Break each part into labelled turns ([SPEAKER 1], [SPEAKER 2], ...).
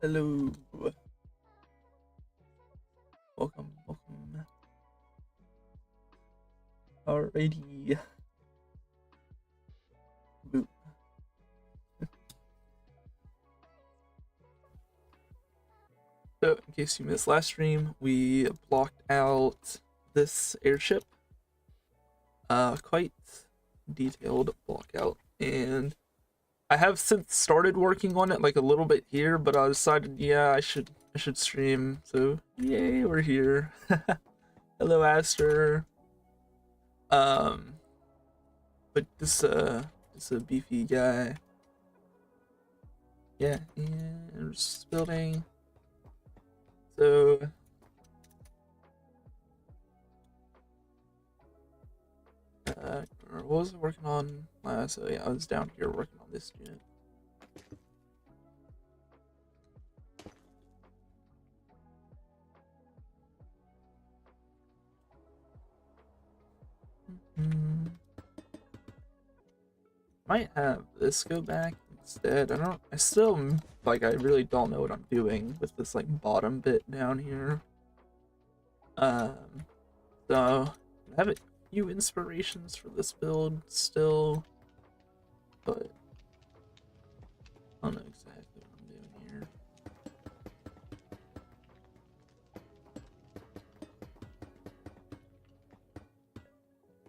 [SPEAKER 1] Hello. Welcome, welcome. Alrighty. Boop. So, in case you missed last stream, we blocked out this airship. Quite detailed block out. And I have since started working on it like a little bit here, but I decided, yeah, I should stream. So, yay, we're here. Hello, Aster. But this a beefy guy. Yeah, and we're just building. So what was I working on last? So yeah, I was down here working on this unit. Might have this go back instead. I still like I really don't know what I'm doing with this like bottom bit down here. So I have a few inspirations for this build still, but I don't know exactly what I'm doing here.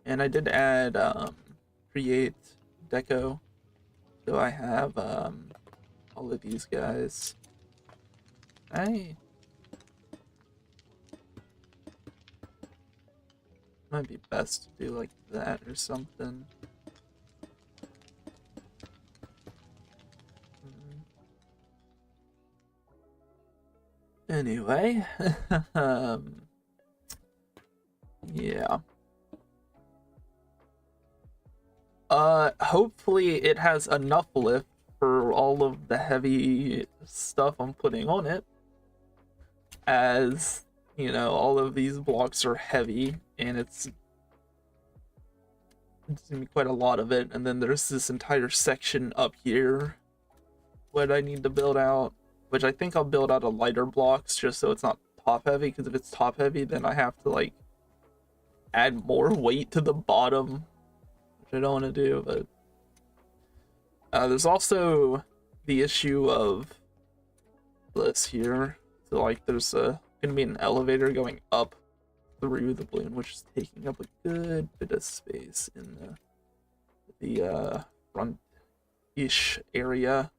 [SPEAKER 1] And I did add create deco, so I have all of these guys. Might be best to do like that or something. Anyway, yeah. Hopefully it has enough lift for all of the heavy stuff I'm putting on it. As, you know, all of these blocks are heavy, and it's gonna be quite a lot of it. And then there's this entire section up here what I need to build out, which I think I'll build out of lighter blocks just so it's not top heavy, because if it's top heavy then I have to like add more weight to the bottom, which I don't want to do. But there's also the issue of this here. So like there's gonna be an elevator going up through the balloon, which is taking up a good bit of space in the front-ish area.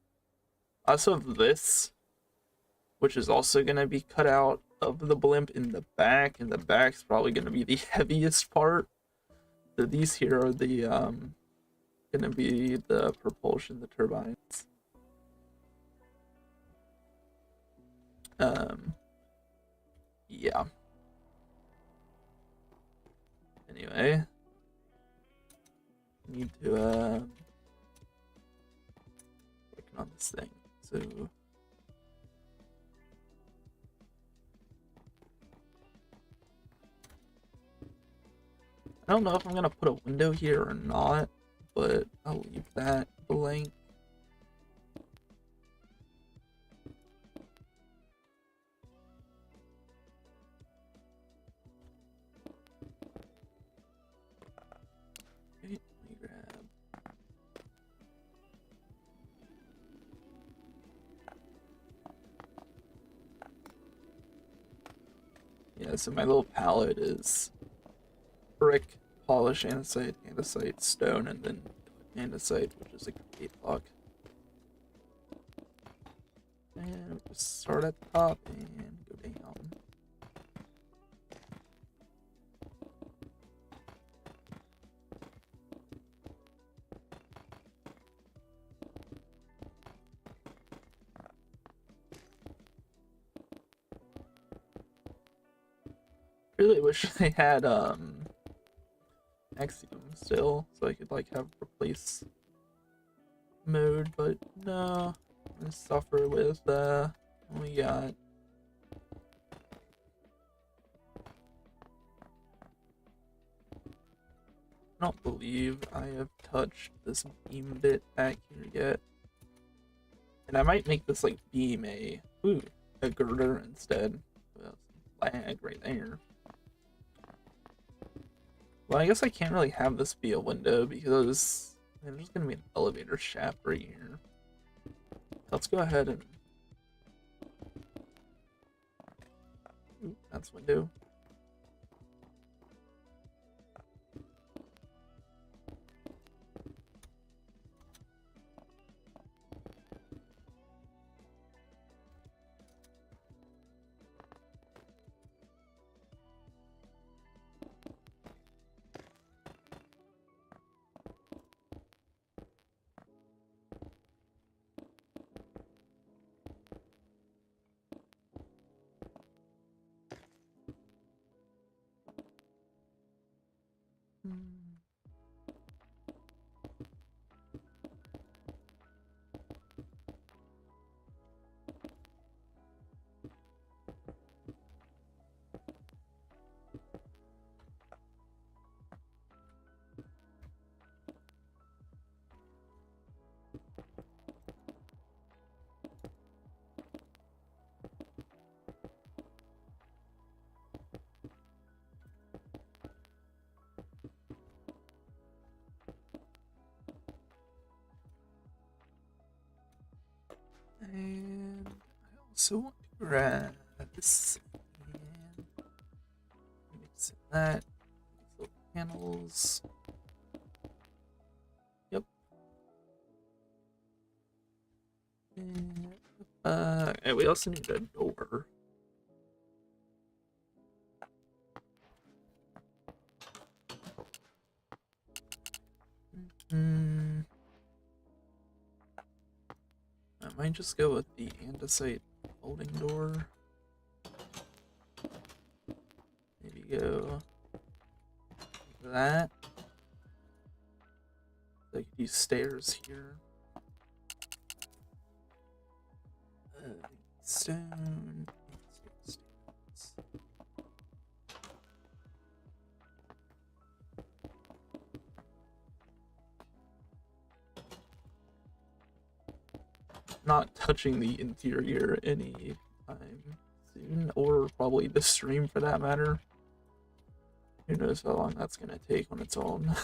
[SPEAKER 1] I also have this, which is also going to be cut out of the blimp in the back, and the back's probably going to be the heaviest part. So these here are the going to be the propulsion, the turbines. Yeah. Anyway, need to working on this thing. So I don't know if I'm gonna put a window here or not, but I'll leave that blank. Okay, let me grab. Yeah, so my little palette is brick, polish, andesite, andesite, stone, and then andesite, which is a gate block. And we'll just start at the top and go down. Really wish they had Axiom still, so I could like have replace mode, but no, I'm gonna suffer with what we got. I don't believe I have touched this beam bit back here yet. And I might make this like beam a girder instead. Well, flag right there. Well, I guess I can't really have this be a window because there's gonna be an elevator shaft right here. Let's go ahead and that's window. And I also want to grab this and mix in that. These little panels. Yep. And we also need a door. I might just go with the andesite folding door. Maybe go like that. I could use stairs here. Stone. Stairs. Not touching the interior any time soon, or probably the stream for that matter. Who knows how long that's gonna take on its own.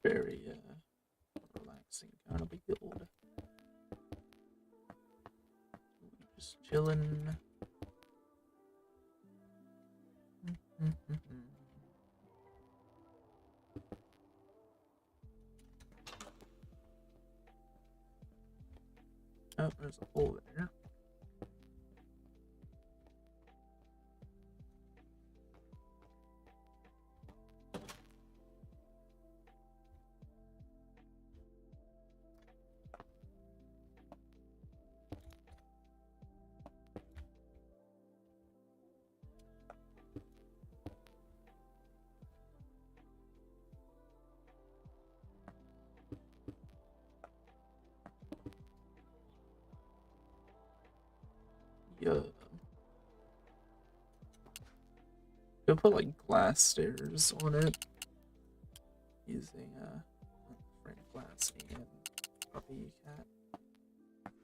[SPEAKER 1] Very relaxing kind of a build. Just chilling. Oh, there's a hole there. Yeah. Could put like glass stairs on it using frame glass and puppy cat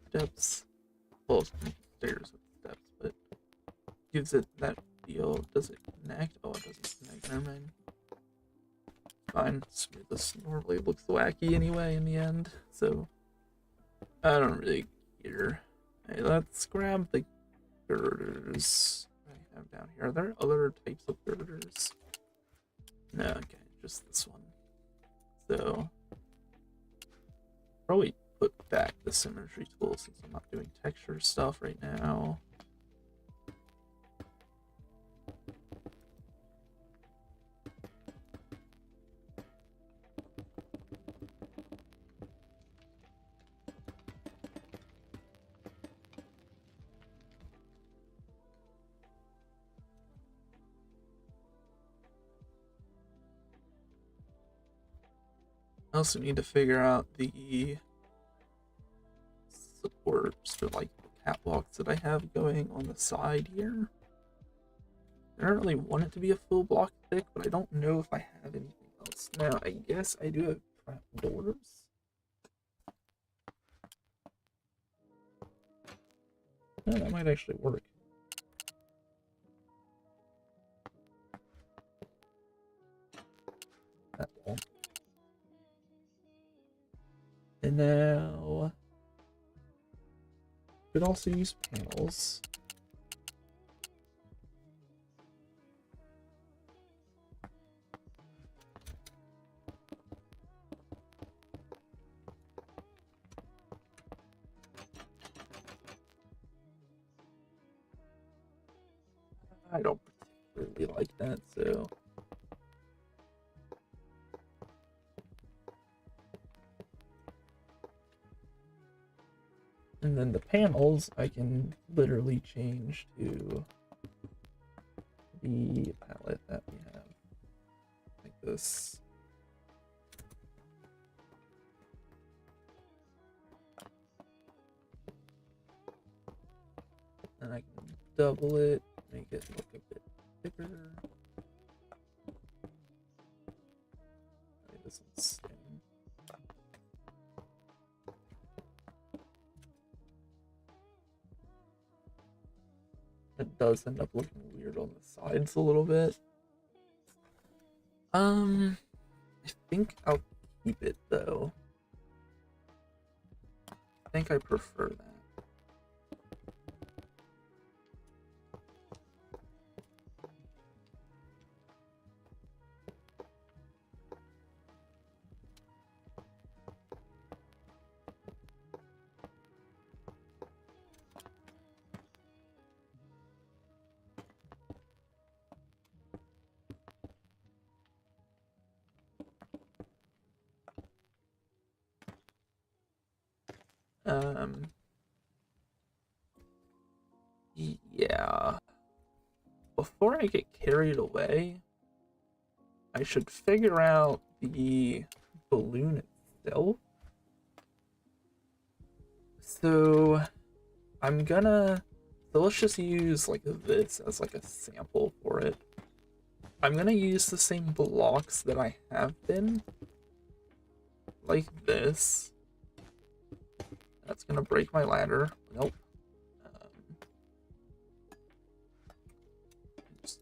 [SPEAKER 1] steps. Well, stairs with steps, but gives it that feel. Does it connect? Oh, it doesn't connect. Never mind. Fine. This normally looks wacky anyway in the end, so I don't really care. Hey, let's grab the girders I have down here. Are there other types of girders? No, okay, just this one. So probably put back the symmetry tool since I'm not doing texture stuff right now. I also need to figure out the supports for like the catwalks that I have going on the side here. I don't really want it to be a full block thick, but I don't know if I have anything else. Now, I guess I do have trap doors. Yeah, that might actually work. That won't. And now, could also use panels. I don't particularly like that, so. And then the panels, I can literally change to the palette that we have, like this. And I can double it, make it look a bit thicker. Okay, this one's staying. It does end up looking weird on the sides a little bit. I think I'll keep it though. I think I prefer that. Yeah. Before I get carried away, I should figure out the balloon itself. So let's just use like this as like a sample for it. I'm gonna use the same blocks that I have been, like this. That's gonna break my ladder. Nope. Just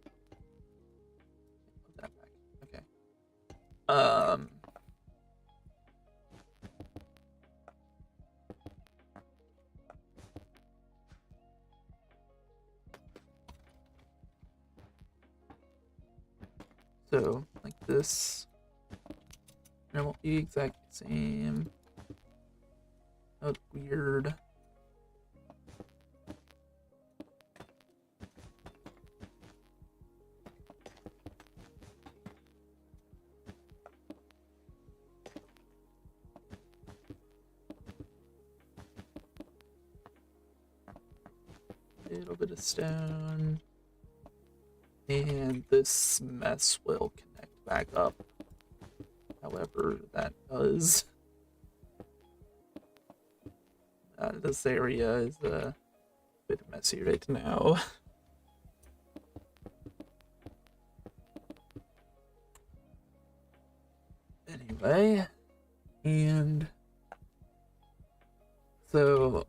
[SPEAKER 1] put that back. Okay. So, like this. And it won't be exactly the same. That's weird. A little bit of stone. And this mess will connect back up. However that does. This area is a bit messy right now. Anyway, and so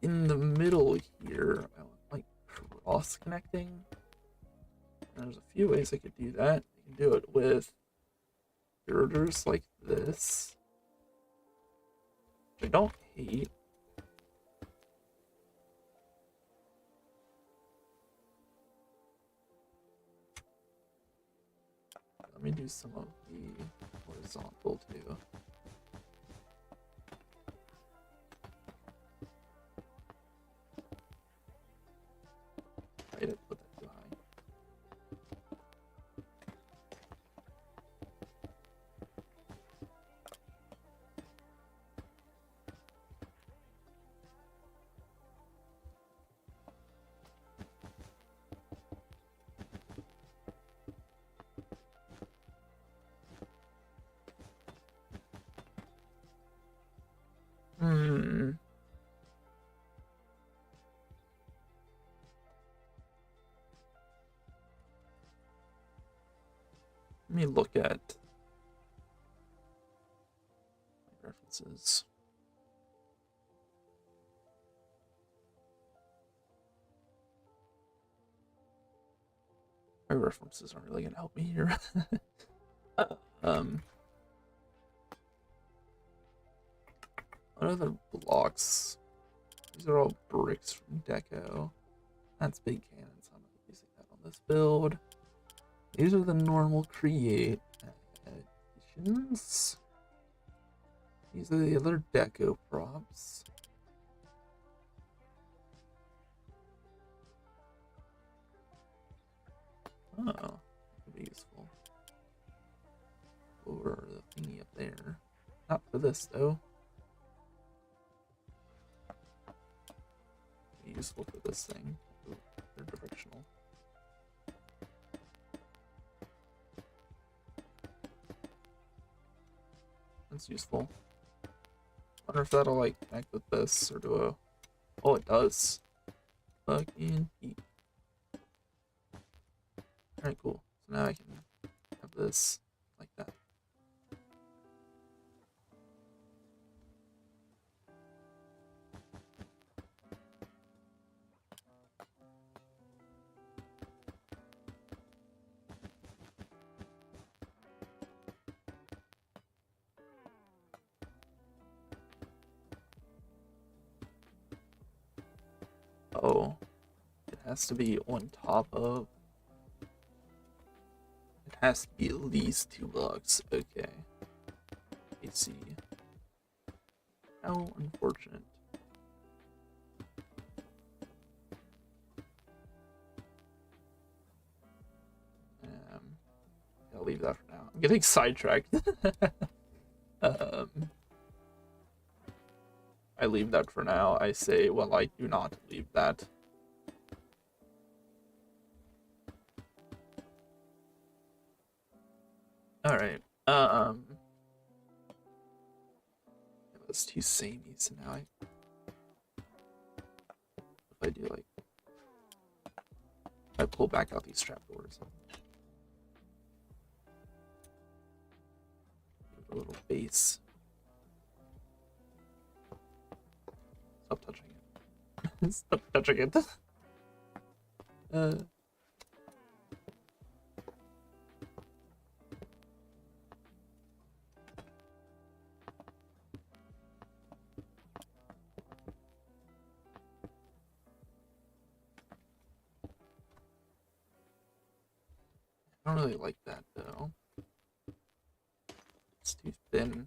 [SPEAKER 1] in the middle here, I want like cross connecting. There's a few ways I could do that. You can do it with girders like this, which I don't hate. Let me do some of the horizontal too. Right, put that too high. Let me look at my references. My references aren't really gonna help me here. What other blocks? These are all bricks from Deco. That's big cannons. I'm not using that on this build. These are the normal create additions. These are the other Deco props. Oh, could be useful. Or the thingy up there. Not for this though. Be useful for this thing. Ooh, they're directional. That's useful. Wonder if that'll like connect with this or do a. Oh, it does. Fucking heat. Alright, cool. So now I can have this like that. Oh, it has to be on top of. It has to be at least 2 blocks. Okay. I see. How unfortunate. I'll leave that for now. I'm getting sidetracked. I leave that for now. I say, well, I do not leave that. All right. It was too samey, so now if I do like, I pull back out these trapdoors. A little base. Stop touching it. Stop touching it. I don't really like that though. It's too thin.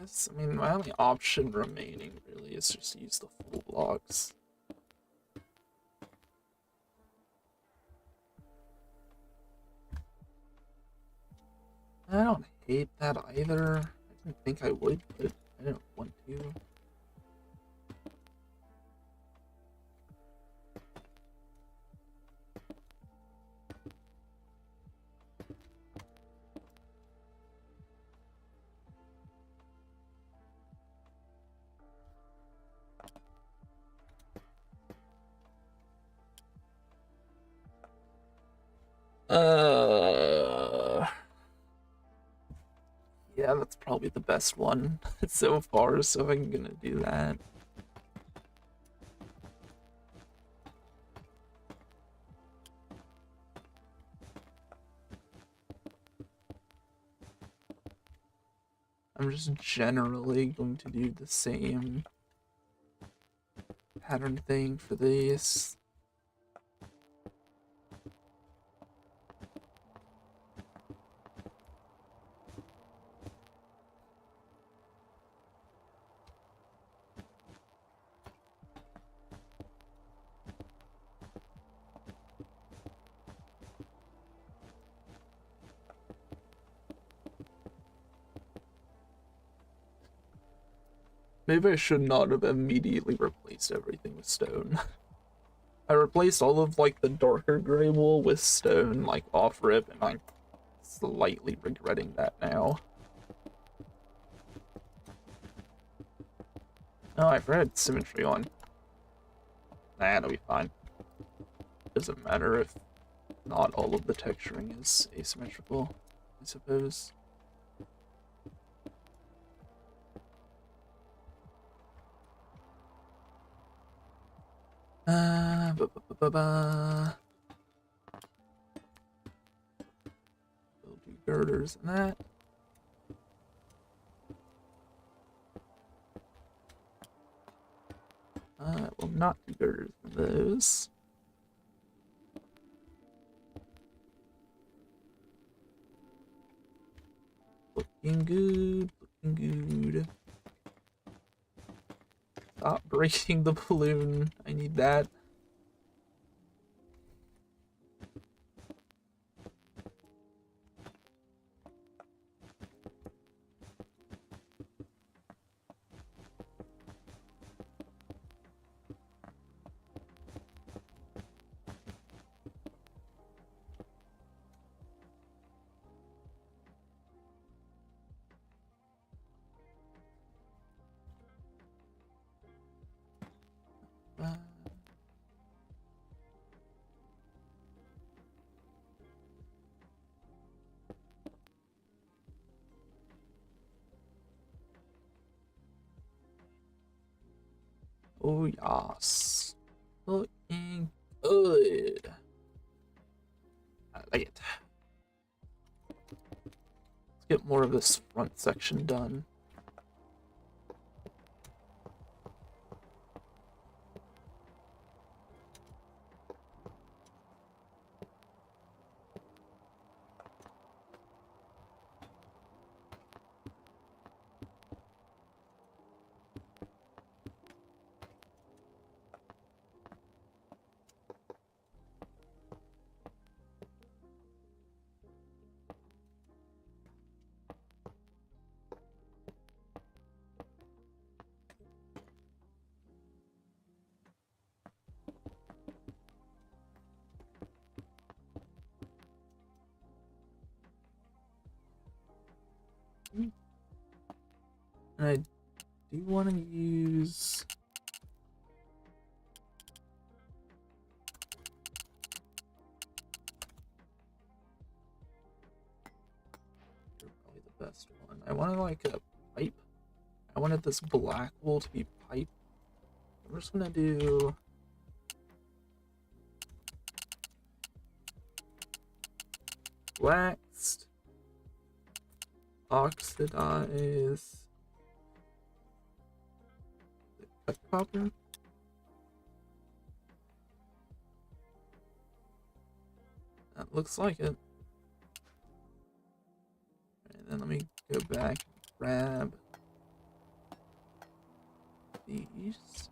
[SPEAKER 1] I mean, my only option remaining really is just use the full blocks. I don't hate that either. I didn't think I would, but I didn't want to. Yeah, that's probably the best one so far, so I'm gonna do that. I'm just generally going to do the same pattern thing for these. Maybe I should not have immediately replaced everything with stone. I replaced all of like the darker gray wool with stone like off rip, and I'm slightly regretting that now. Oh, I forgot symmetry on. Nah, it'll be fine. Doesn't matter if not all of the texturing is asymmetrical, I suppose. We'll do girders and that. Will not do girders in those. Looking good, looking good. Stop breaking the balloon. I need that. Oh yes, looking good. I like it. Let's get more of this front section done. And I do want to use probably the best one. I wanted like a pipe. I wanted this black wool to be pipe. I'm just gonna do black next. Oxidize the cut copper. That looks like it. And then let me go back and grab these.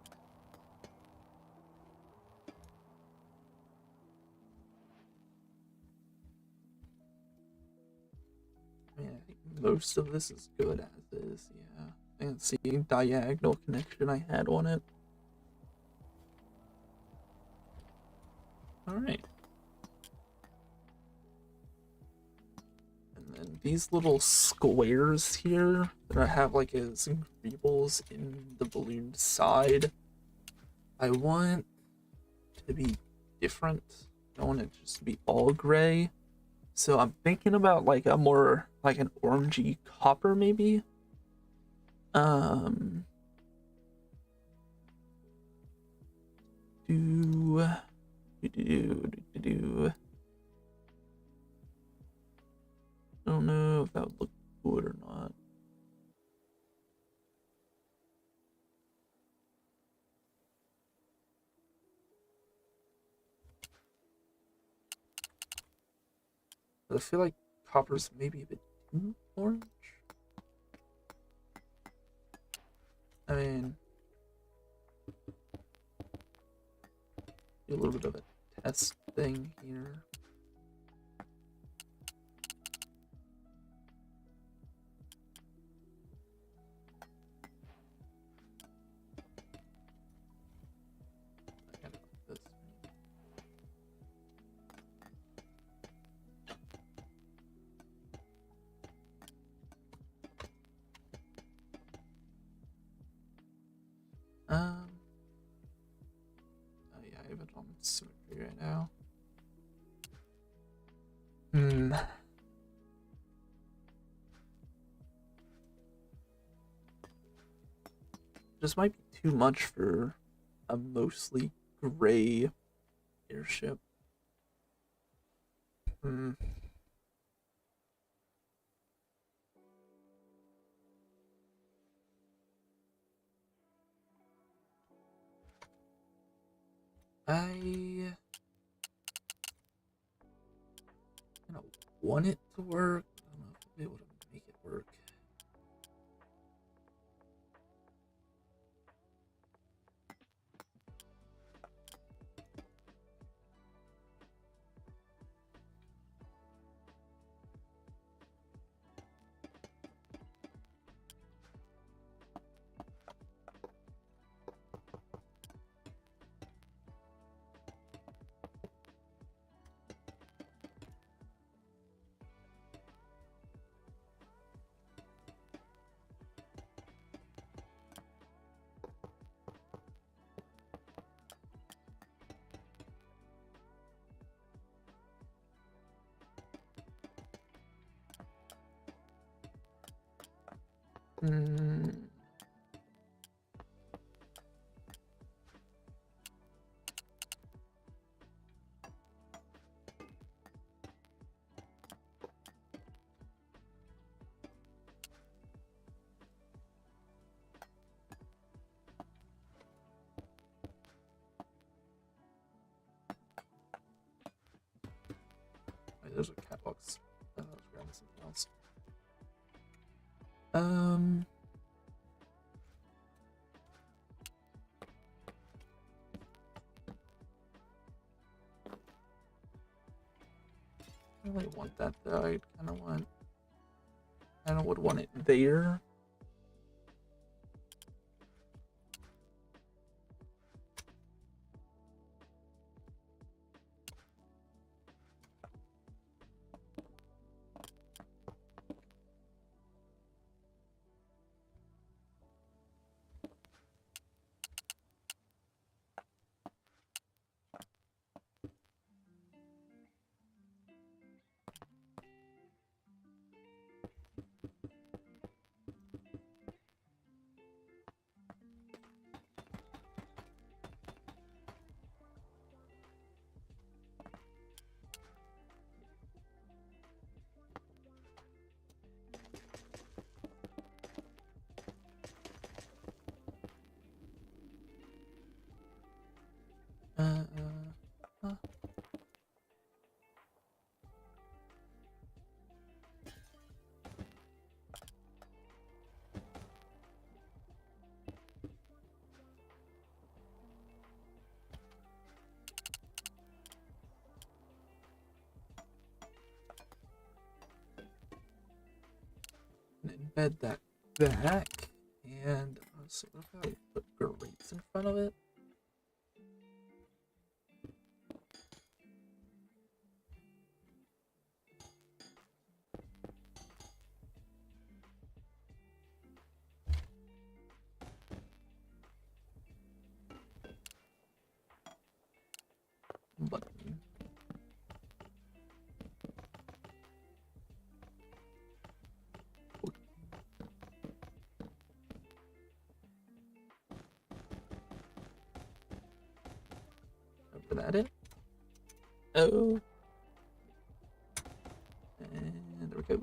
[SPEAKER 1] I mean, I think most of this is good as is, yeah. And see diagonal connection I had on it. Alright. And then these little squares here that I have like as greebles in the balloon side, I want to be different. I don't want it just to be all gray. So I'm thinking about like a more like an orangey copper maybe. I don't know if that would look good or not. But I feel like copper's maybe a bit too orange. I mean, do a little bit of a test thing here. Oh yeah, I have it on symmetry right now. This might be too much for a mostly gray airship. I kind of want it to work. I don't know if I'll be able to make it work. Wait, there's a cat box. I was grabbing something else. I don't really want that though. I kind of would want it there. Embed that back, and so what if I put grates in front of it? Button. For that it? Oh. And there we go.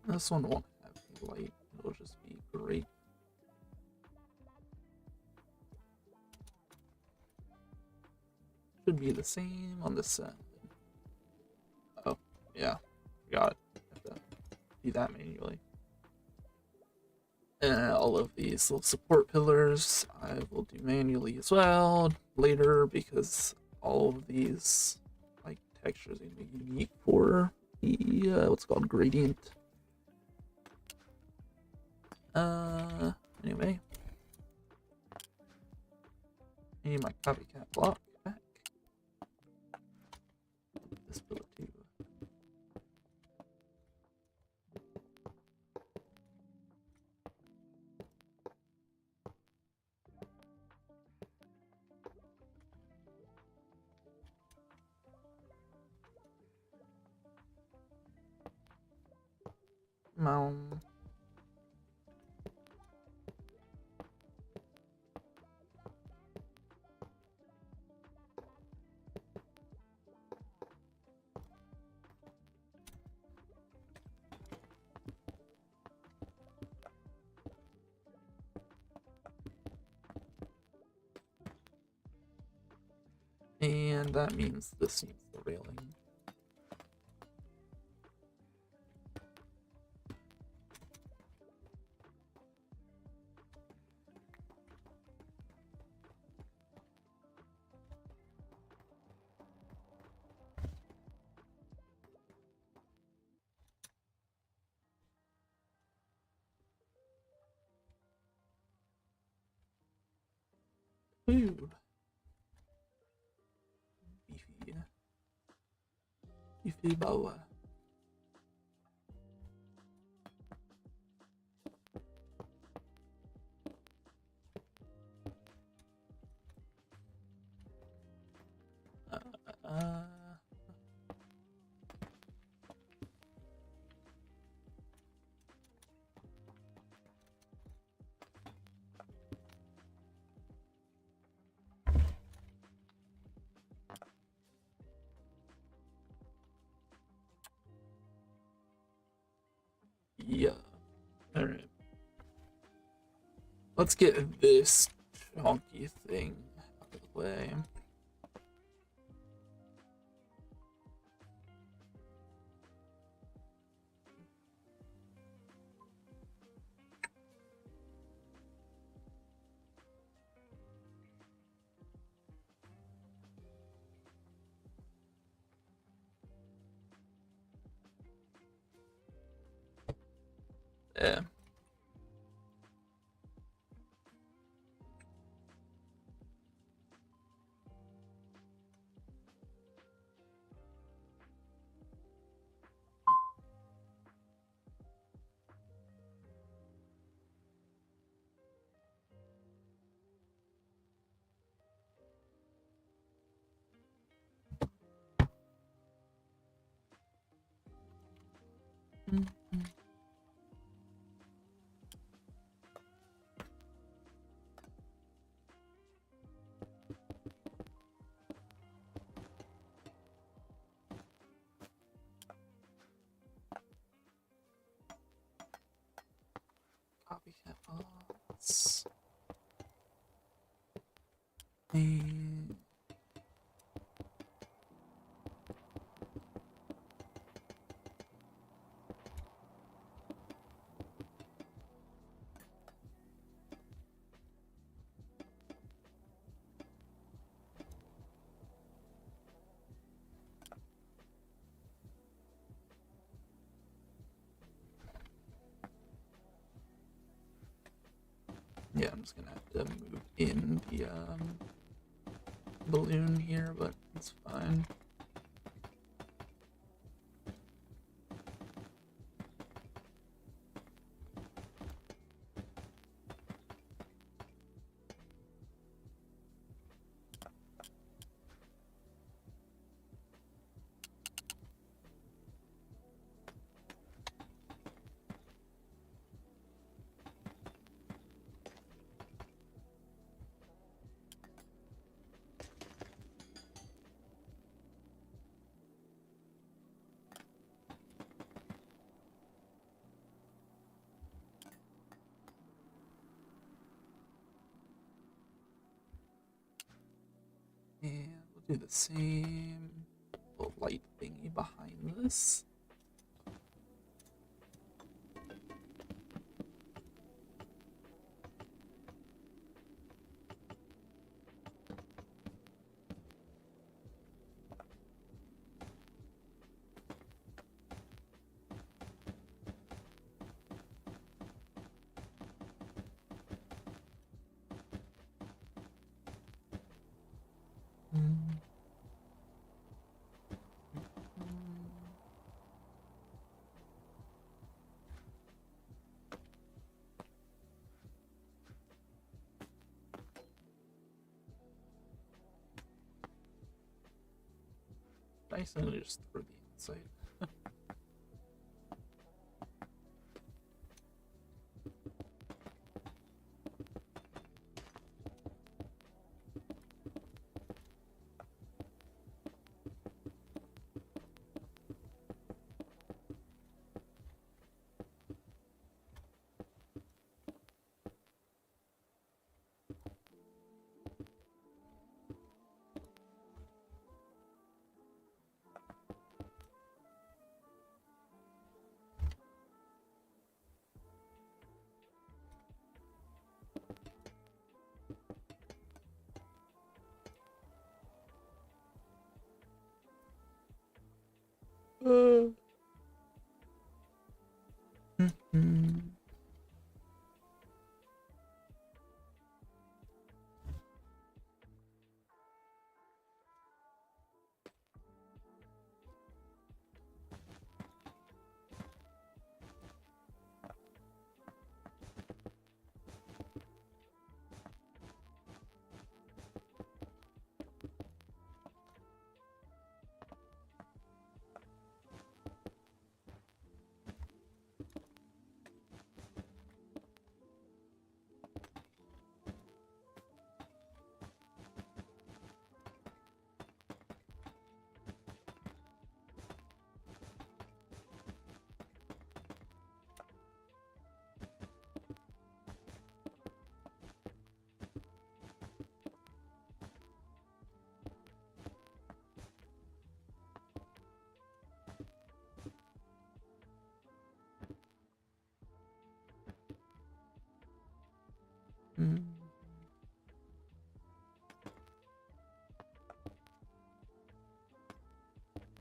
[SPEAKER 1] This one won't have any light, it'll just be great. Should be the same on this side. Oh, yeah, forgot. Have to do that manually. And all of these little support pillars I will do manually as well later, because all of these like textures are gonna be unique for the what's called gradient. Anyway, I need my copycat block back. This pillar too. Mom. And that means this needs the railing. Ooh. Beefy. Beefy boa. Yeah. Alright. Let's get this chunky thing out of the way. Yeah. Copycat bots. And yeah, I'm just gonna have to move in the balloon here, but it's fine. And we'll do the same little light thingy behind this. Nice, and just throw the inside.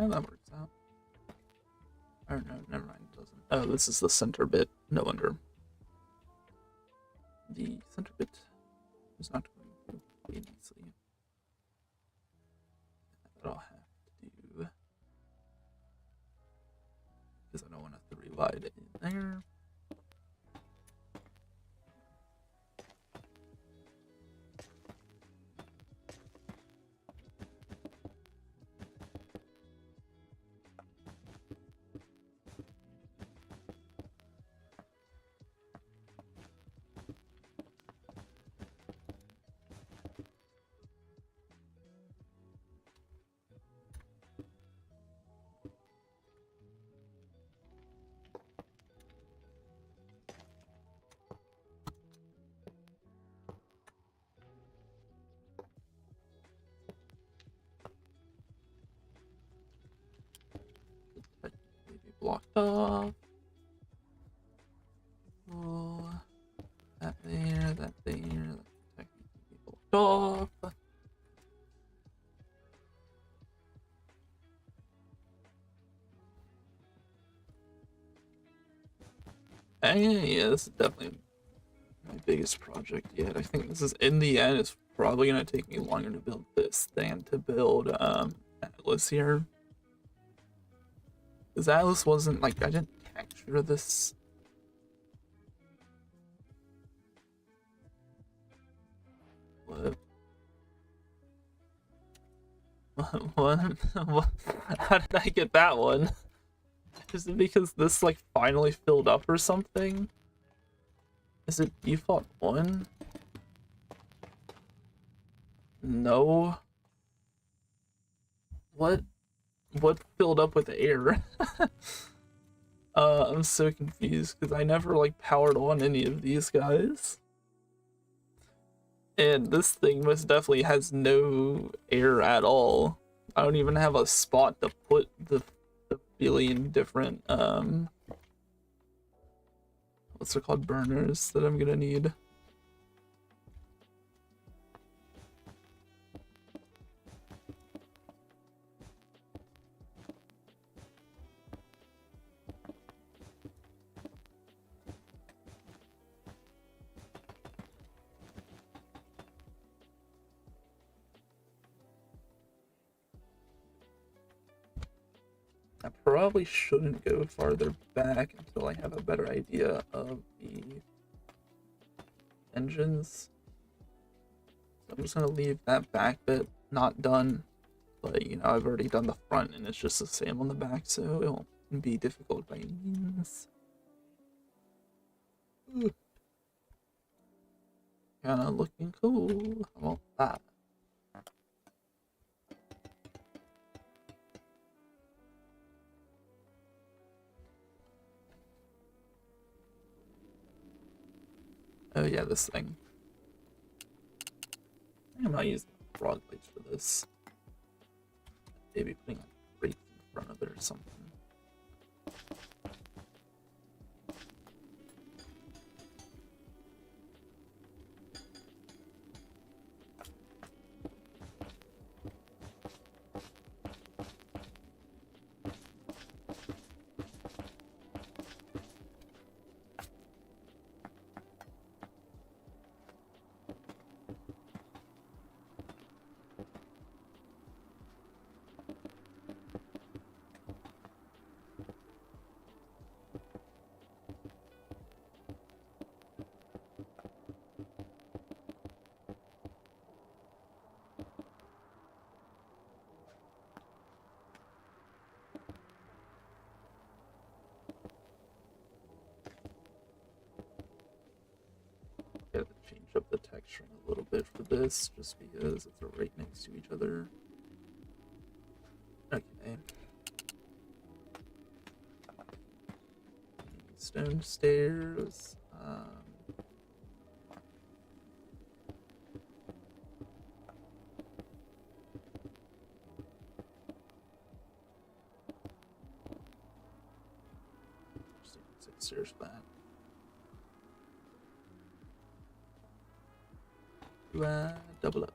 [SPEAKER 1] Oh, that works out. Or no, never mind, it doesn't. Oh, this is the center bit. No wonder. The center bit is not going to be easily. That I'll have to do, because I don't want to rewind it in there. blocked off. Oh, that there, that technically blocked off. Yeah, this is definitely my biggest project yet. I think this is, in the end, it's probably gonna take me longer to build this than to build Atlas here. Because Atlas wasn't like, I didn't texture this. What? What? How did I get that one? Is it because this like finally filled up or something? Is it default 1? No. What filled up with air? I'm so confused because I never like powered on any of these guys. And this thing most definitely has no air at all. I don't even have a spot to put the billion different what's it called, burners that I'm gonna need. I probably shouldn't go farther back until I have a better idea of the engines. So I'm just gonna leave that back bit not done, but you know, I've already done the front and it's just the same on the back, so it won't be difficult by any means. Kinda looking cool. How about that? Oh yeah, this thing. I think I might use frog legs for this. Maybe putting like brakes in front of it or something. Gotta change up the texturing a little bit for this, just because it's right next to each other. Okay. Stone stairs. Just stairs for that. Double up.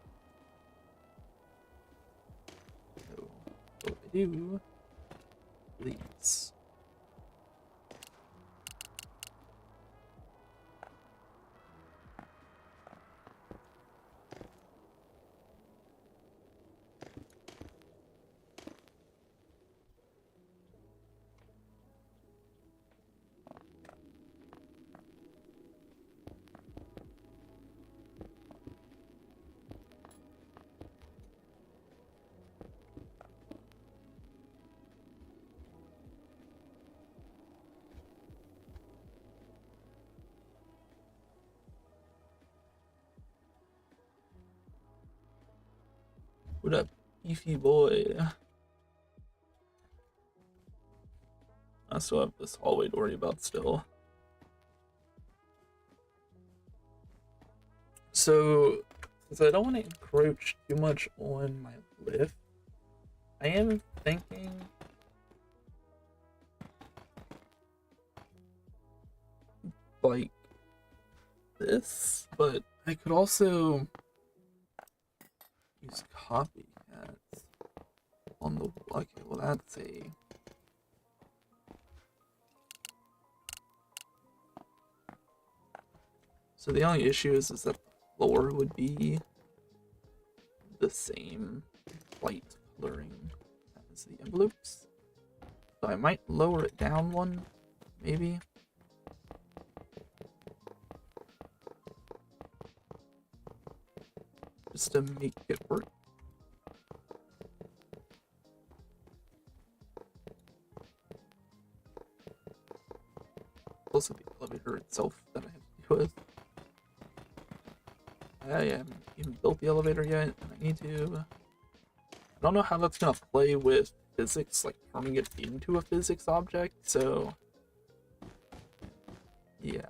[SPEAKER 1] So, what I do, please. What up, beefy boy? I still have this hallway to worry about still. So, since I don't want to encroach too much on my lift, I am thinking like this, but I could also use copycats on the, okay, well that's a, so the only issue is that the floor would be the same white coloring as the envelopes. So I might lower it down one, maybe. Just to make it work. Also the elevator itself that I have to deal with. I haven't even built the elevator yet, and I need to. I don't know how that's gonna play with physics, like turning it into a physics object, so yeah.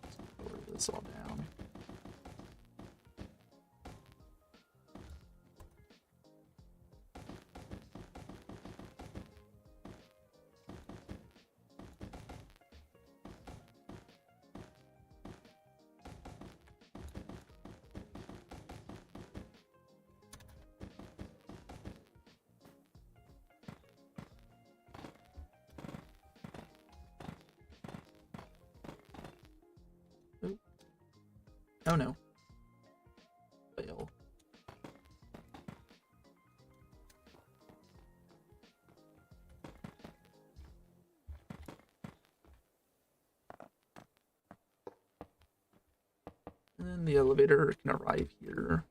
[SPEAKER 1] Let's lower this all down. Oh no. Fail. And then the elevator can arrive here.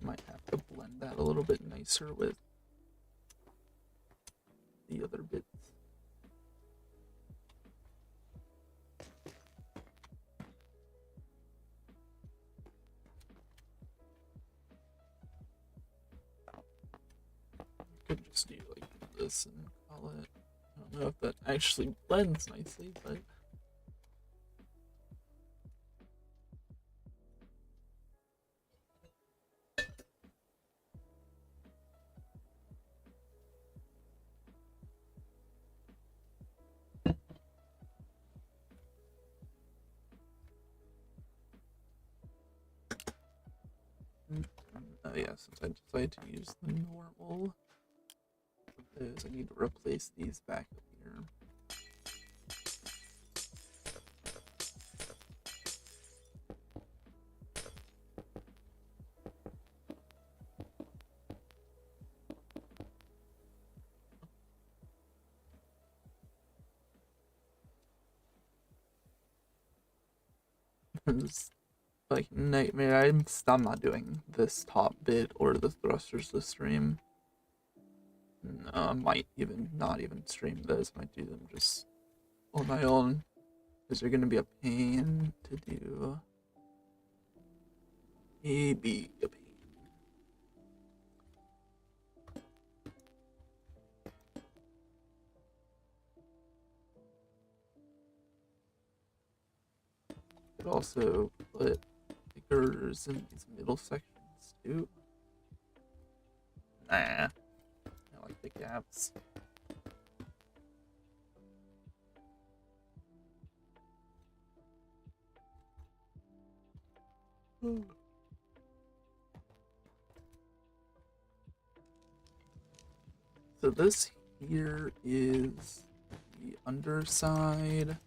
[SPEAKER 1] Might have to blend that a little bit nicer with the other bits. Could just do like this and call it. I don't know if that actually blends nicely, but oh yeah, since I decided to use the normal of those, I need to replace these back up here. It's like nightmare. I'm not doing this top bit or the thrusters this stream. No, I might even not even stream those. Might do them just on my own, because they're gonna be a pain to do. Maybe a pain. Could also put the girders in these middle sections too. Nah, I like the gaps. So this here is the underside.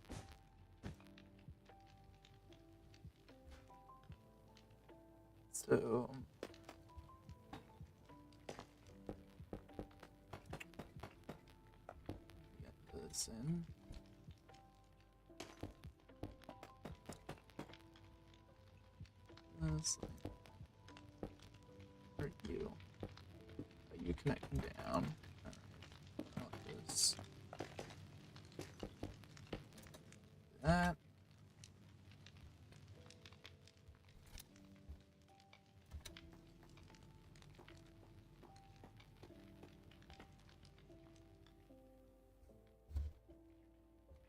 [SPEAKER 1] So get this in. This, where are you? You connecting down. Like this. That.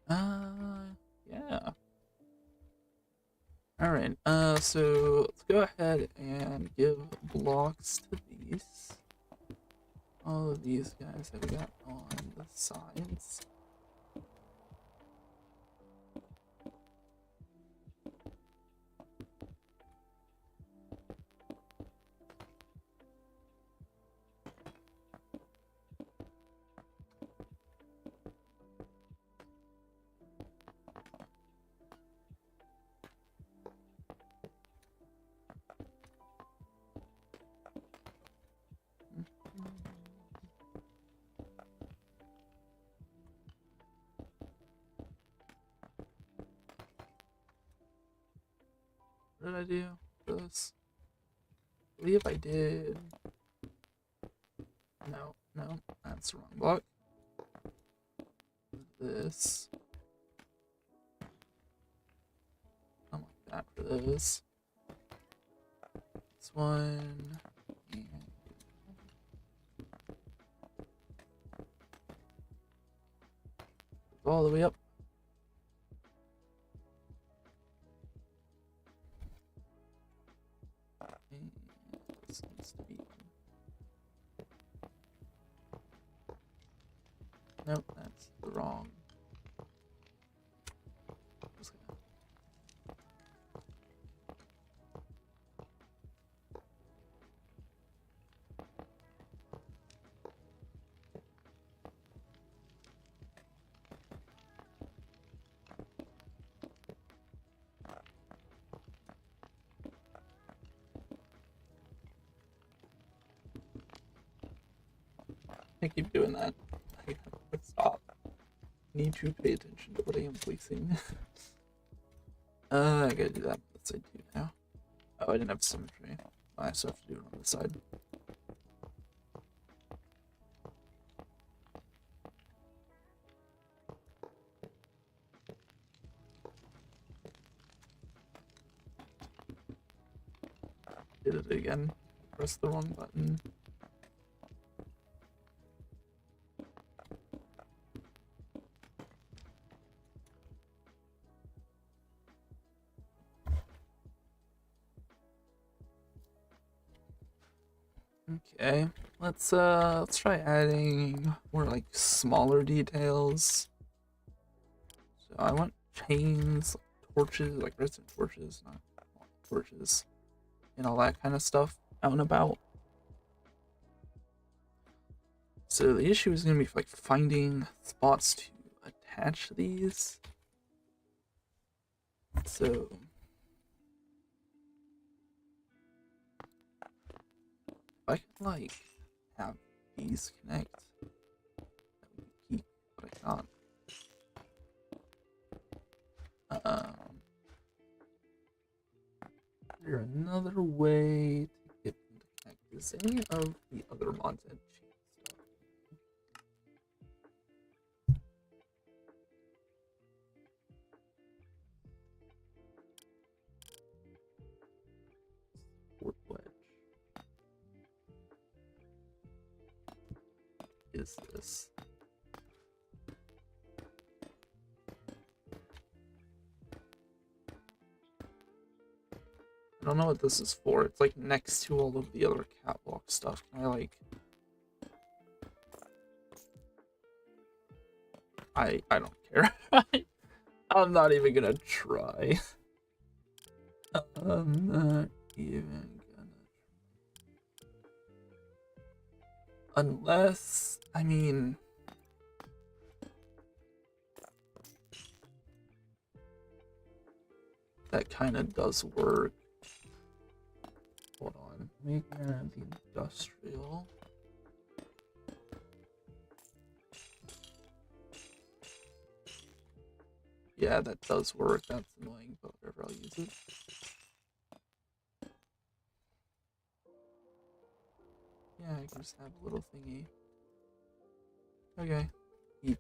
[SPEAKER 1] Yeah. Alright, so let's go ahead and give blocks to these. All of these guys that we got on the sides. What did I do for this? I believe I did. No, that's the wrong block. This. I like that for this. This one. And all the way up. And this needs to be. Nope, that's the wrong. I keep doing that. I have to stop. Need to pay attention to what I am placing. I gotta do that on the side too now. Oh, I didn't have symmetry. I still have to do it on the side. Did it again. Press the wrong button. Okay, let's try adding more like smaller details. So I want chains, torches, like redstone torches, not torches, and all that kind of stuff out and about. So the issue is gonna be like finding spots to attach these. So I can like have these connect, that would be key, but I can't. Is there another way to get them to connect? Is any of the other mods add chain stuff? Fourth wedge. Is this? I don't know what this is for. It's like next to all of the other catwalk stuff. Can I like... I don't care. I'm not even gonna try. I'm not even gonna try. Unless, I mean... that kind of does work. Hold on. Make the industrial. Yeah, that does work. That's annoying, but whatever, I'll use it. Yeah, I can just have a little thingy. Okay. Eep.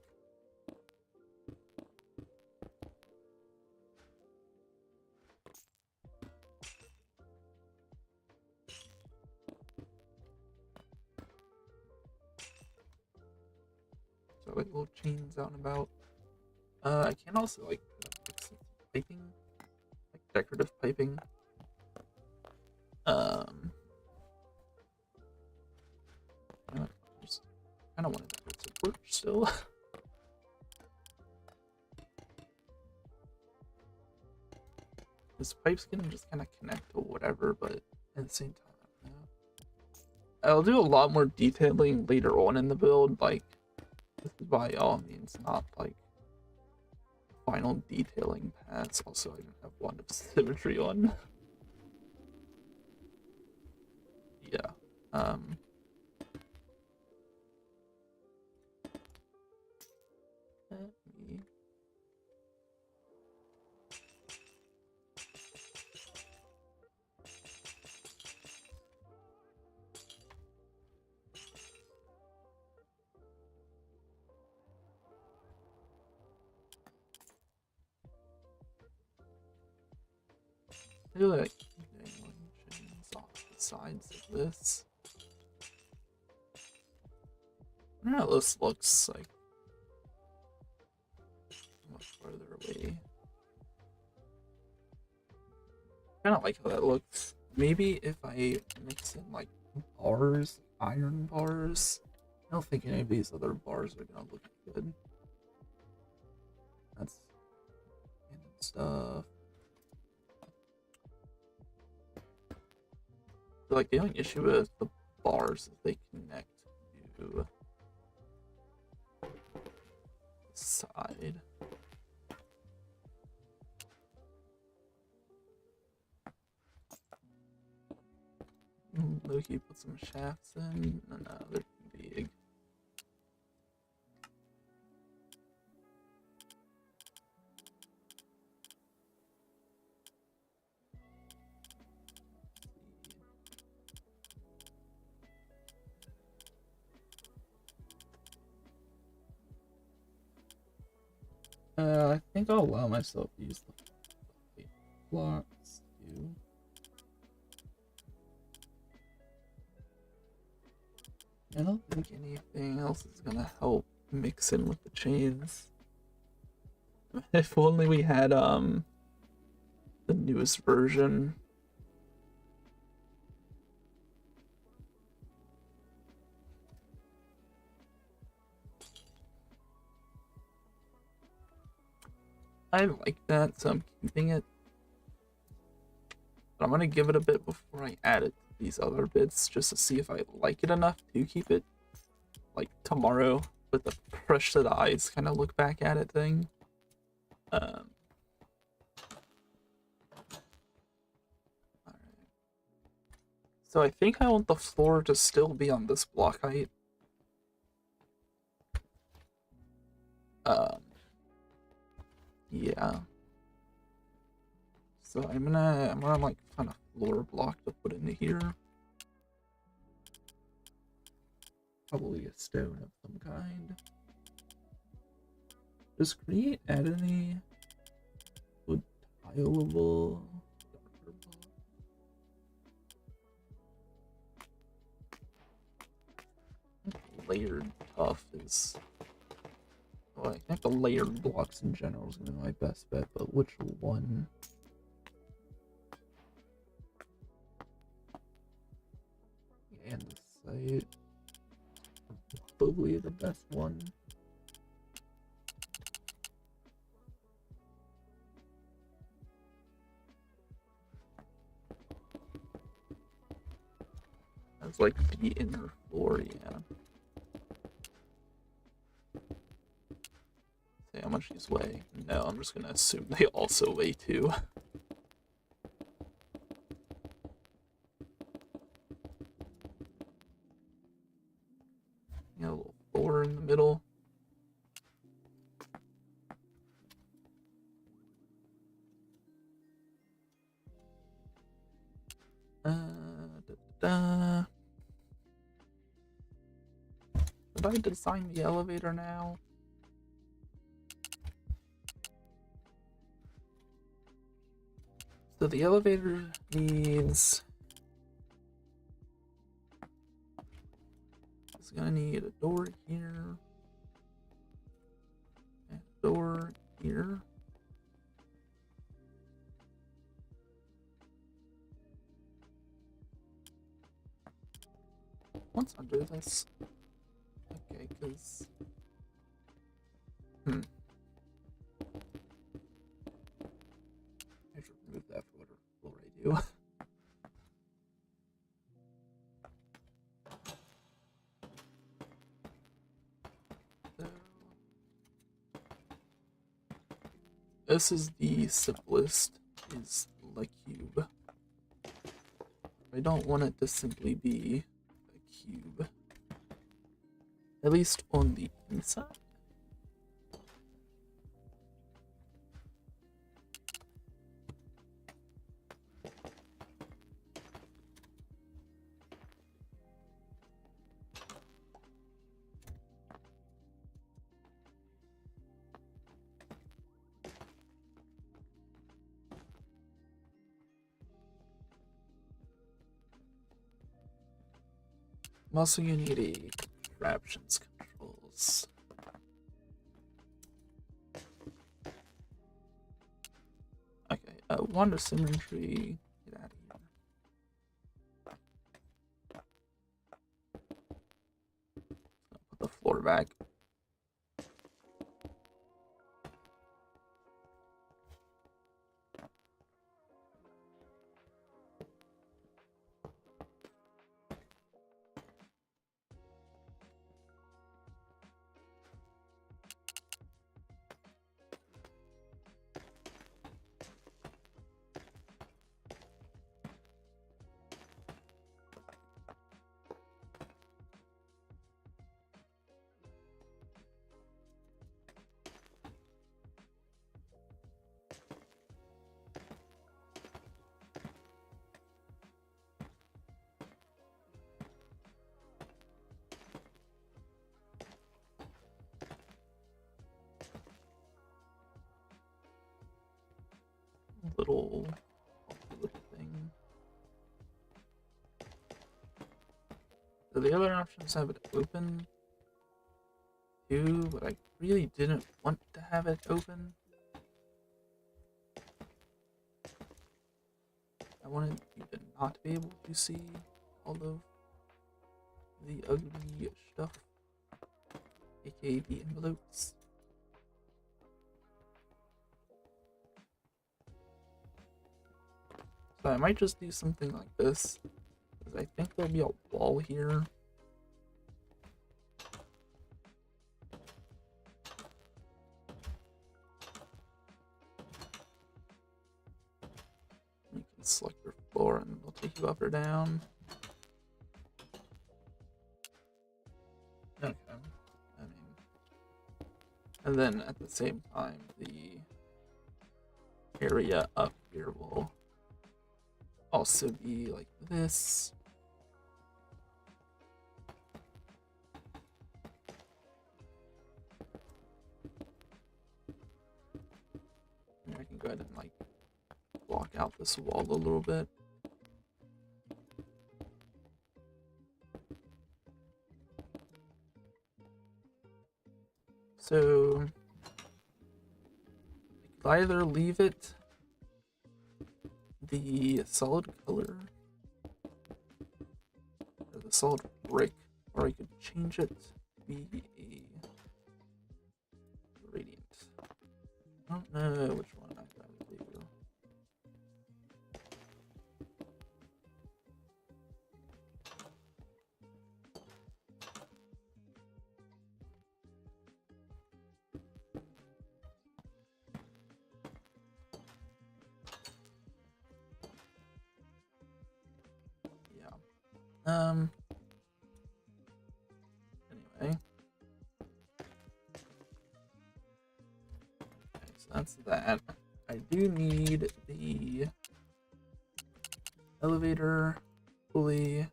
[SPEAKER 1] So like little chains out and about. I can also like fix some piping, like decorative piping. I just kind of wanted that to work still. This pipe's gonna just kind of connect to whatever, but at the same time, I don't know. I'll do a lot more detailing later on in the build. Like, this is by all means not like final detailing paths. Also, I don't have one of symmetry on. Yeah. Let me... I feel like chains off the sides of this. I don't know, this looks like much farther away. Kind of like how that looks. Maybe if I mix in like bars, iron bars. I don't think any of these other bars are gonna look good. That's random stuff. So, like, the only issue with the bars is they connect to the side. Loki put some shafts in. No, they're too big. I think I'll allow myself to use the blocks too. I don't think anything else is gonna help mix in with the chains. If only we had the newest version. I like that, so I'm keeping it. But I'm gonna give it a bit before I add it to these other bits, just to see if I like it enough to keep it, like, tomorrow with the fresh set of eyes kind of look back at it thing. Alright. So I think I want the floor to still be on this block height. Yeah. So I'm gonna like find a floor block to put into here. Probably a stone of some kind. Does create add any wood tileable? Layered tough is... Well, I think the layered blocks in general is gonna be my best bet, but which one? And the site. Probably the best one. That's like the inner floor, yeah. Say how much these weigh. No, I'm just gonna assume they also weigh too. Got a little floor in the middle. Should I design the elevator now? So the elevator needs... It's gonna need a door here. And a door here. Once I do this, okay, because I should remove that for what it'll already do. This is the simplest, is the cube. I don't want it to simply be a cube, at least on the inside. Also, you need a contraptions controls. Okay, Wanda symmetry. Get out of here. Put the floor back. Little thing. So the other options have it open too, but I really didn't want to have it open. I wanted you to not be able to see all of the ugly stuff, aka the envelopes. So I might just do something like this, because I think there'll be a wall here. You can select your floor and it'll take you up or down. Okay, I mean, and then at the same time, the area up here will also be like this. And I can go ahead and like block out this wall a little bit. So I could either leave it the solid color or the solid brick, or I could change it to be a gradient. I don't know which one I'd rather do. Anyway. Okay, so that's that. I do need the elevator, pulley,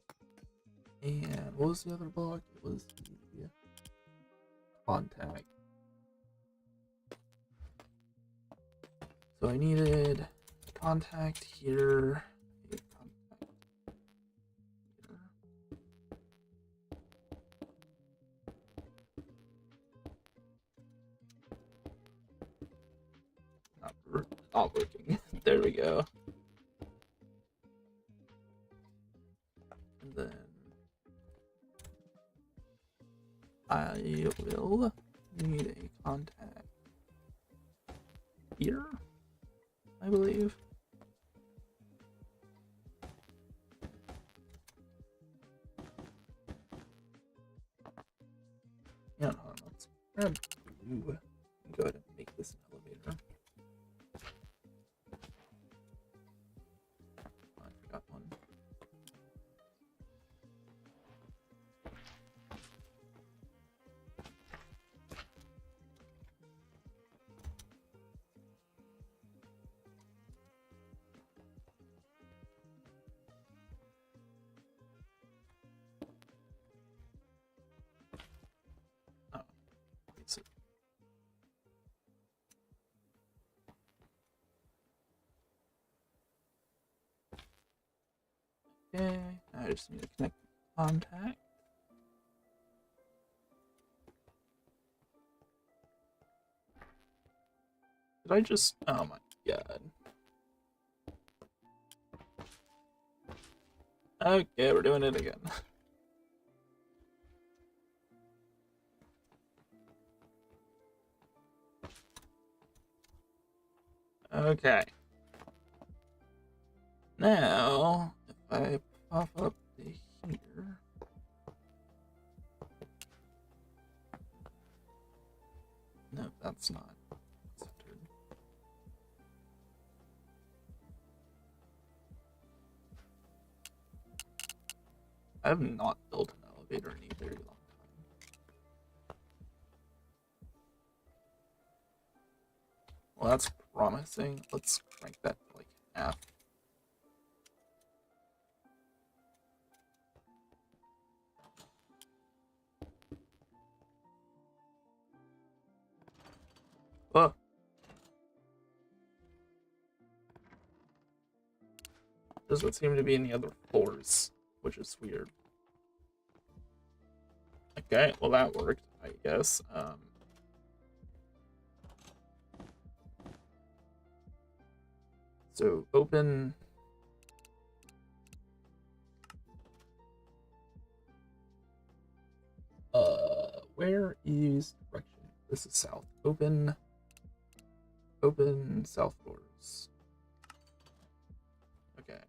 [SPEAKER 1] and what was the other block? It was the contact. So I needed contact here. not working. There we go. And then I will need a contact here, I believe. Yeah, no, let's grab blue and go ahead and make this an elevator. Oh, I forgot one. Oh, it's it. Okay, I just need to connect the contact. Did I just, oh my god. Okay, we're doing it again. Okay. Now, if I pop up to here. No, that's not centered. I have not built an elevator in a very long time. Well, that's promising. Let's crank that to like half. Oh. Doesn't seem to be any other floors, which is weird. Okay, well that worked, I guess. So open. Where is direction? This is south. Open south doors. Okay.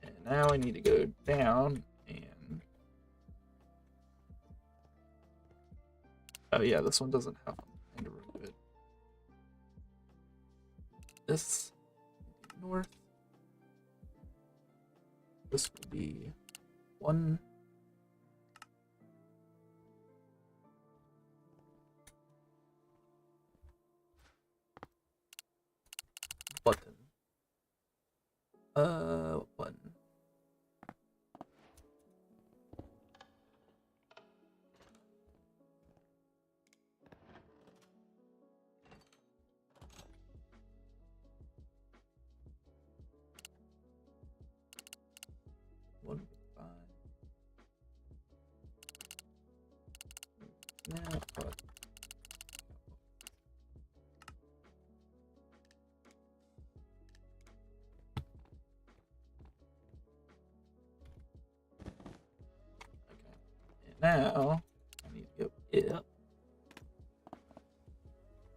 [SPEAKER 1] And now I need to go down and... Oh yeah, this one doesn't have anything to remove it. This would be north. This would be one. Button. Button. One, five. Now, but. Now, I need to go up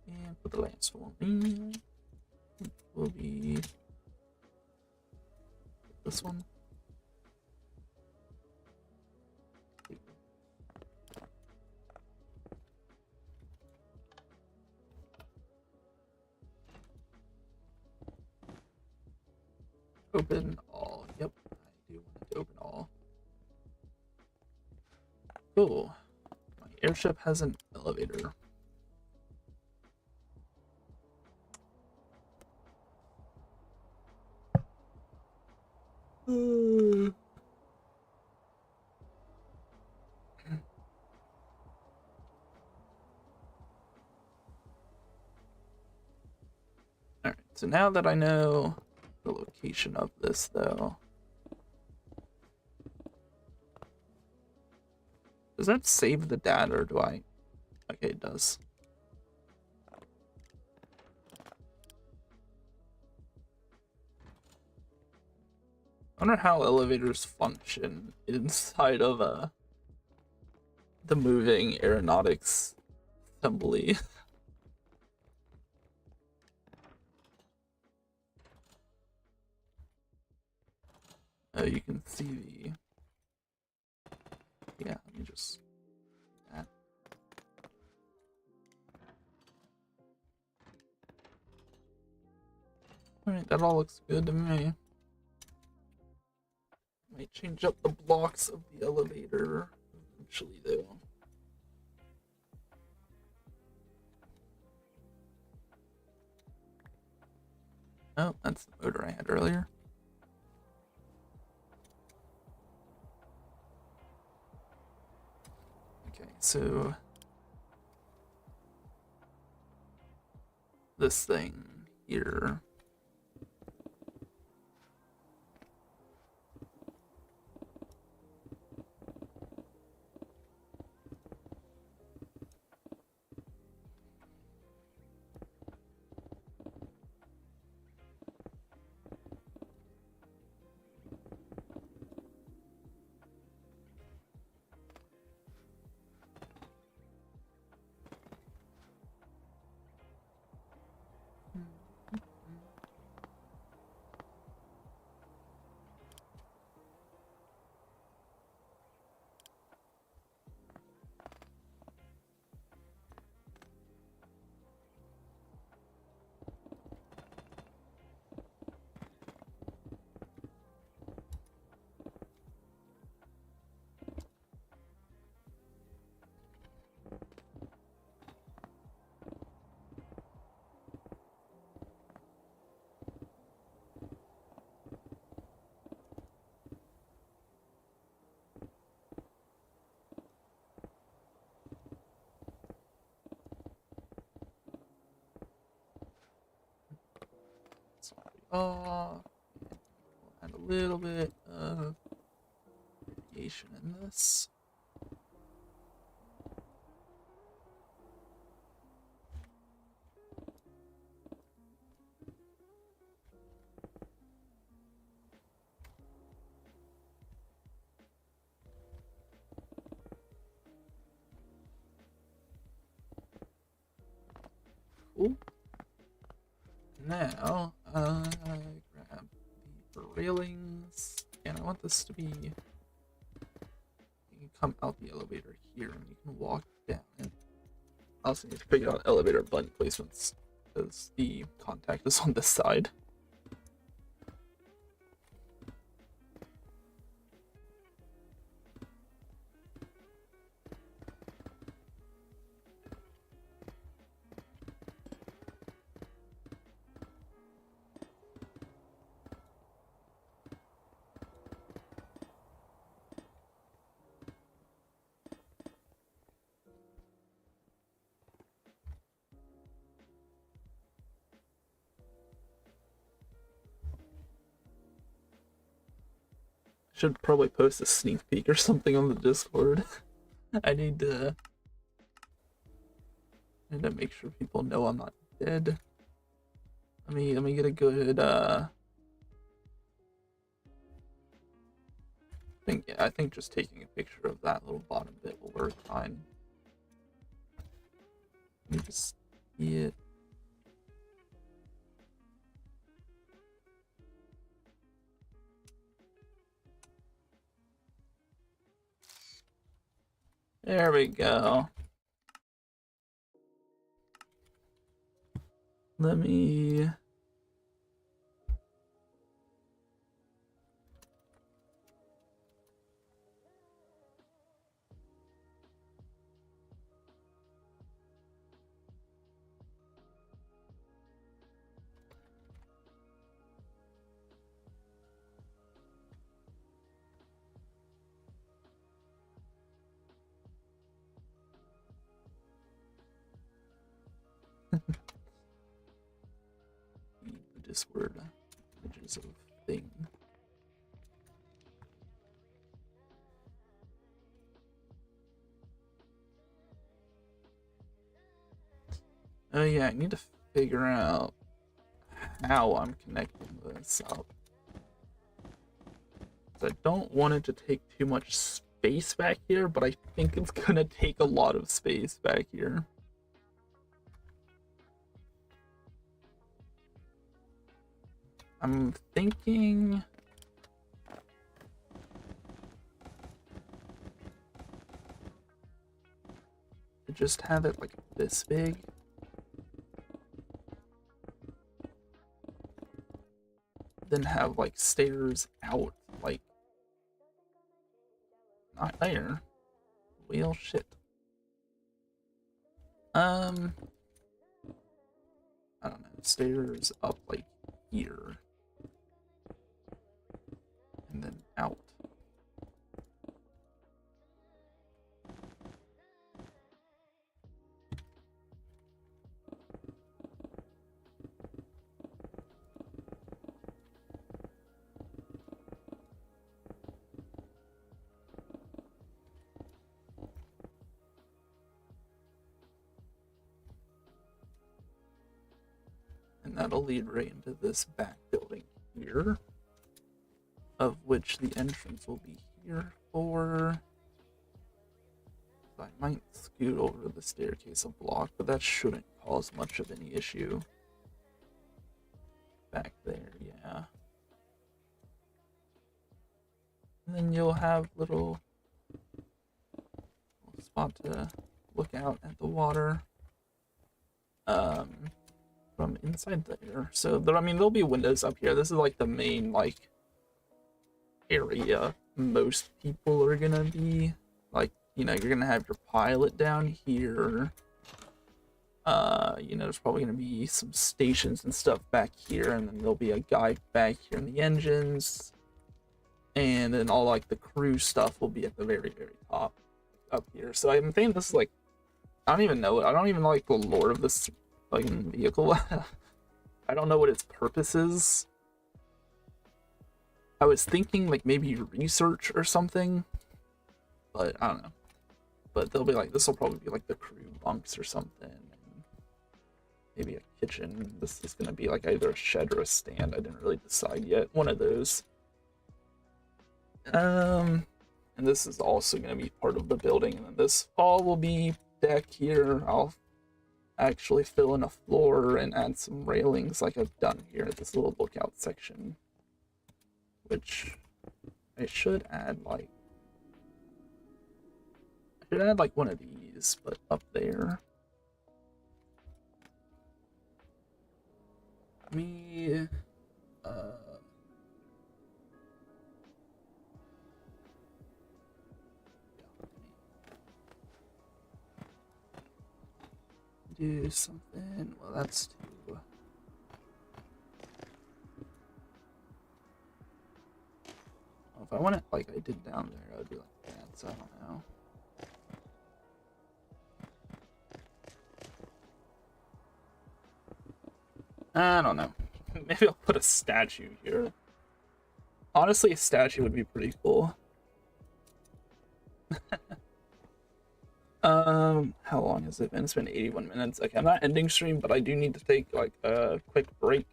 [SPEAKER 1] and put the last one in. It will be this one. Open all. Yep, I do want to open all. Cool. My airship has an elevator. Alright, so now that I know the location of this, though, does that save the data, or do I? Okay, it does. I wonder how elevators function inside of the moving aeronautics assembly. Oh, you can see the... Yeah, let me just... That. Alright, that all looks good to me. Might change up the blocks of the elevator eventually, though. Oh, that's the motor I had earlier. Okay, so this thing here. Add a little bit of radiation in this. Cool. Now, grab the railings, and I want this to be, you can come out the elevator here, and you can walk down it. I also need to figure out elevator button placements, because the contact is on this side. Should probably post a sneak peek or something on the Discord. I need to make sure people know I'm not dead. Let me get a good I think just taking a picture of that little bottom bit will work fine. Let me just see it. There we go. Let me... the Discord images of thing. Oh yeah, I need to figure out how I'm connecting this up. I don't want it to take too much space back here, but I think it's gonna take a lot of space back here. I'm thinking to just have it like this big. Then have like stairs out, like not there. Well, shit. I don't know. Stairs up like here, and then out. And that'll lead right into this back building here, of which the entrance will be here for. I might scoot over the staircase a block, but that shouldn't cause much of any issue. Back there, yeah. And then you'll have little spot to look out at the water. From inside there. So there, I mean, there'll be windows up here. This is like the main like area most people are gonna be like, you know, you're gonna have your pilot down here. You know, there's probably gonna be some stations and stuff back here, and then there'll be a guy back here in the engines, and then all like the crew stuff will be at the very, very top up here. So I'm thinking this is like, I don't even know. I don't even like the lore of this fucking vehicle. I don't know what its purpose is. I was thinking like maybe research or something, but I don't know. But they'll be like, this will probably be like the crew bunks or something. And maybe a kitchen. This is gonna be like either a shed or a stand. I didn't really decide yet. One of those. And this is also gonna be part of the building. And then this all will be deck here. I'll actually fill in a floor and add some railings like I've done here at this little lookout section, which I should add like, one of these, but up there. Me do something. Well, that's too. Well, if I want it like I did down there, I would be like that. So I don't know. I don't know. Maybe I'll put a statue here. Honestly, a statue would be pretty cool. How long has it been? It's been 81 minutes. Okay, I'm not ending stream, but I do need to take like a quick break.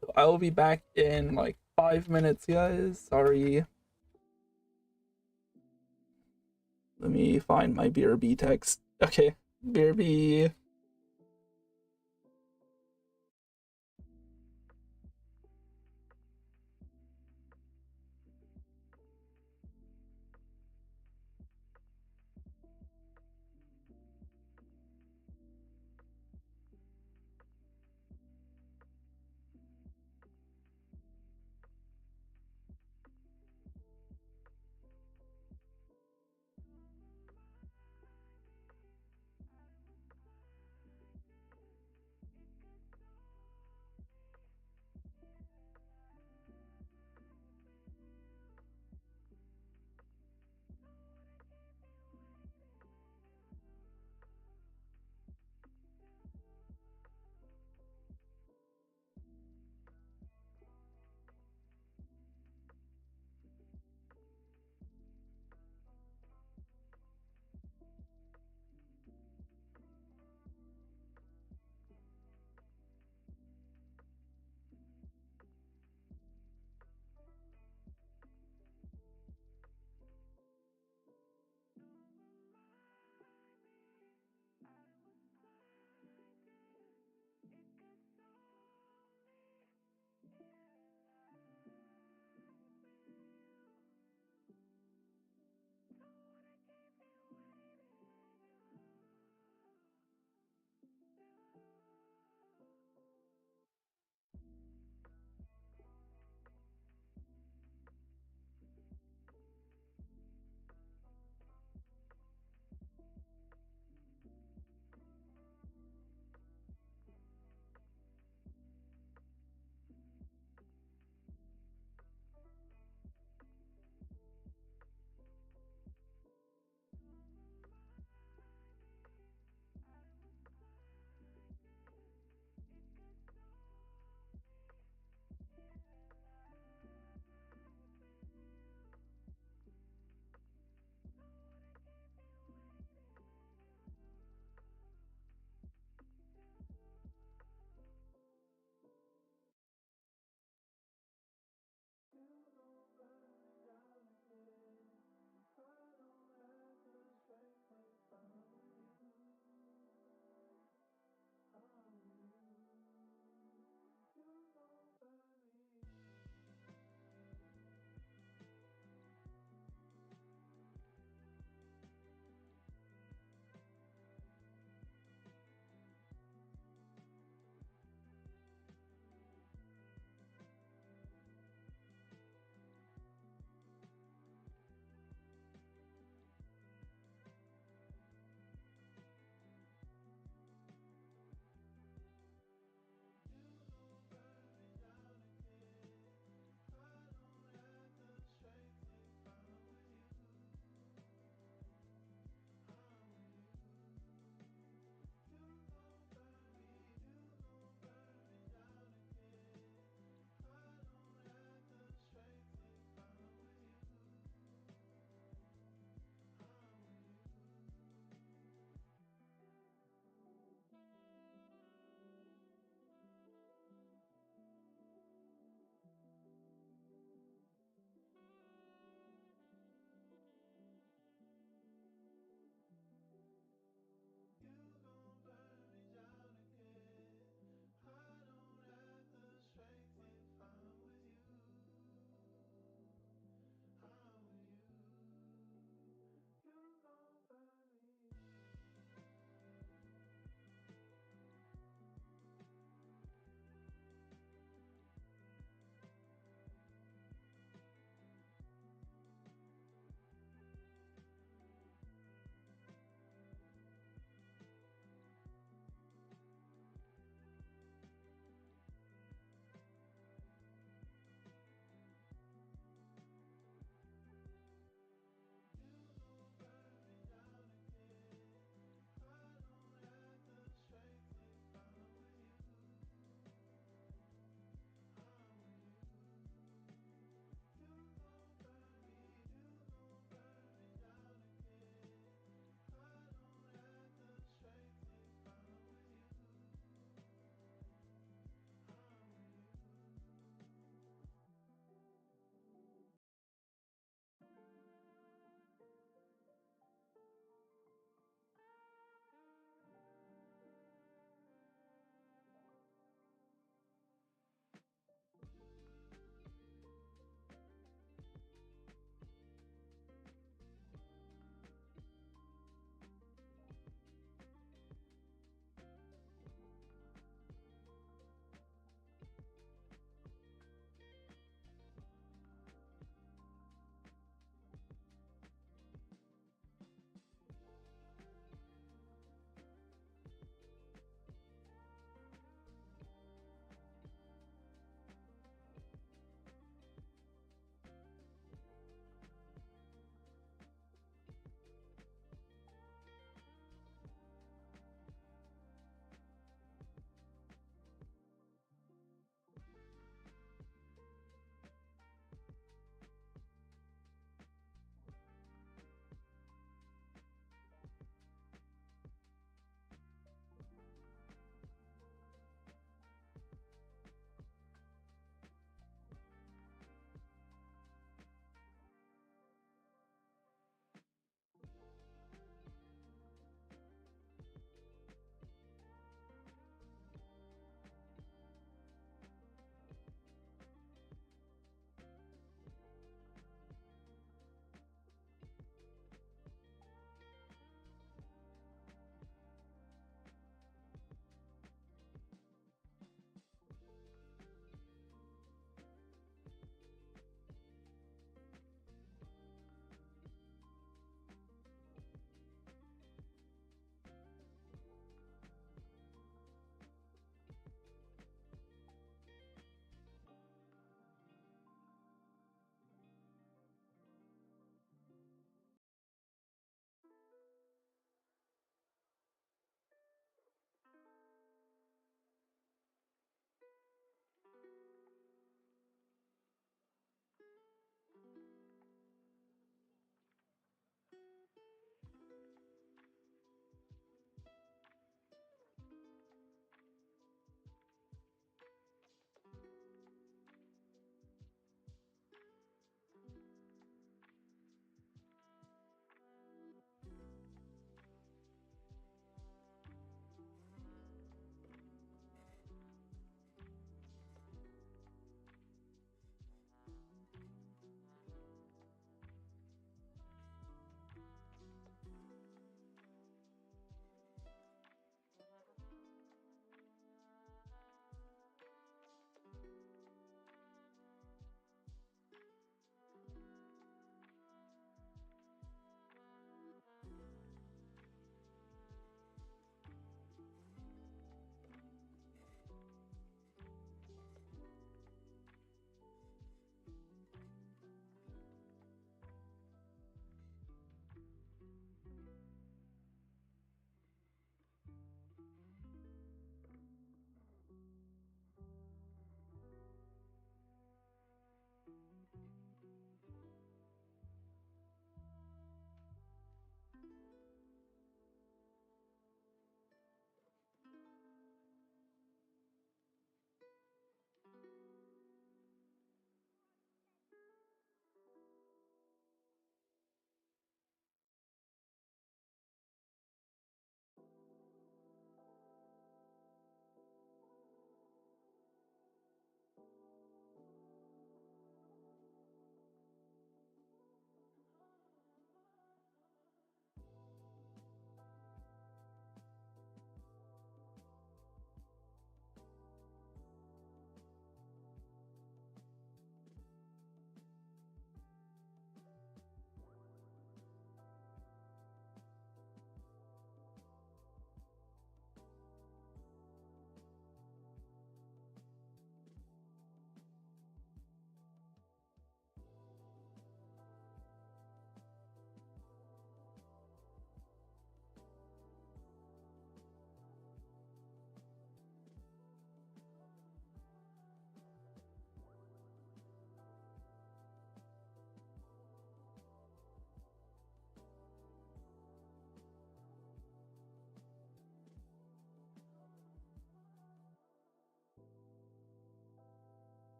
[SPEAKER 1] So I will be back in like 5 minutes, guys. Sorry. Let me find my BRB text. Okay, BRB.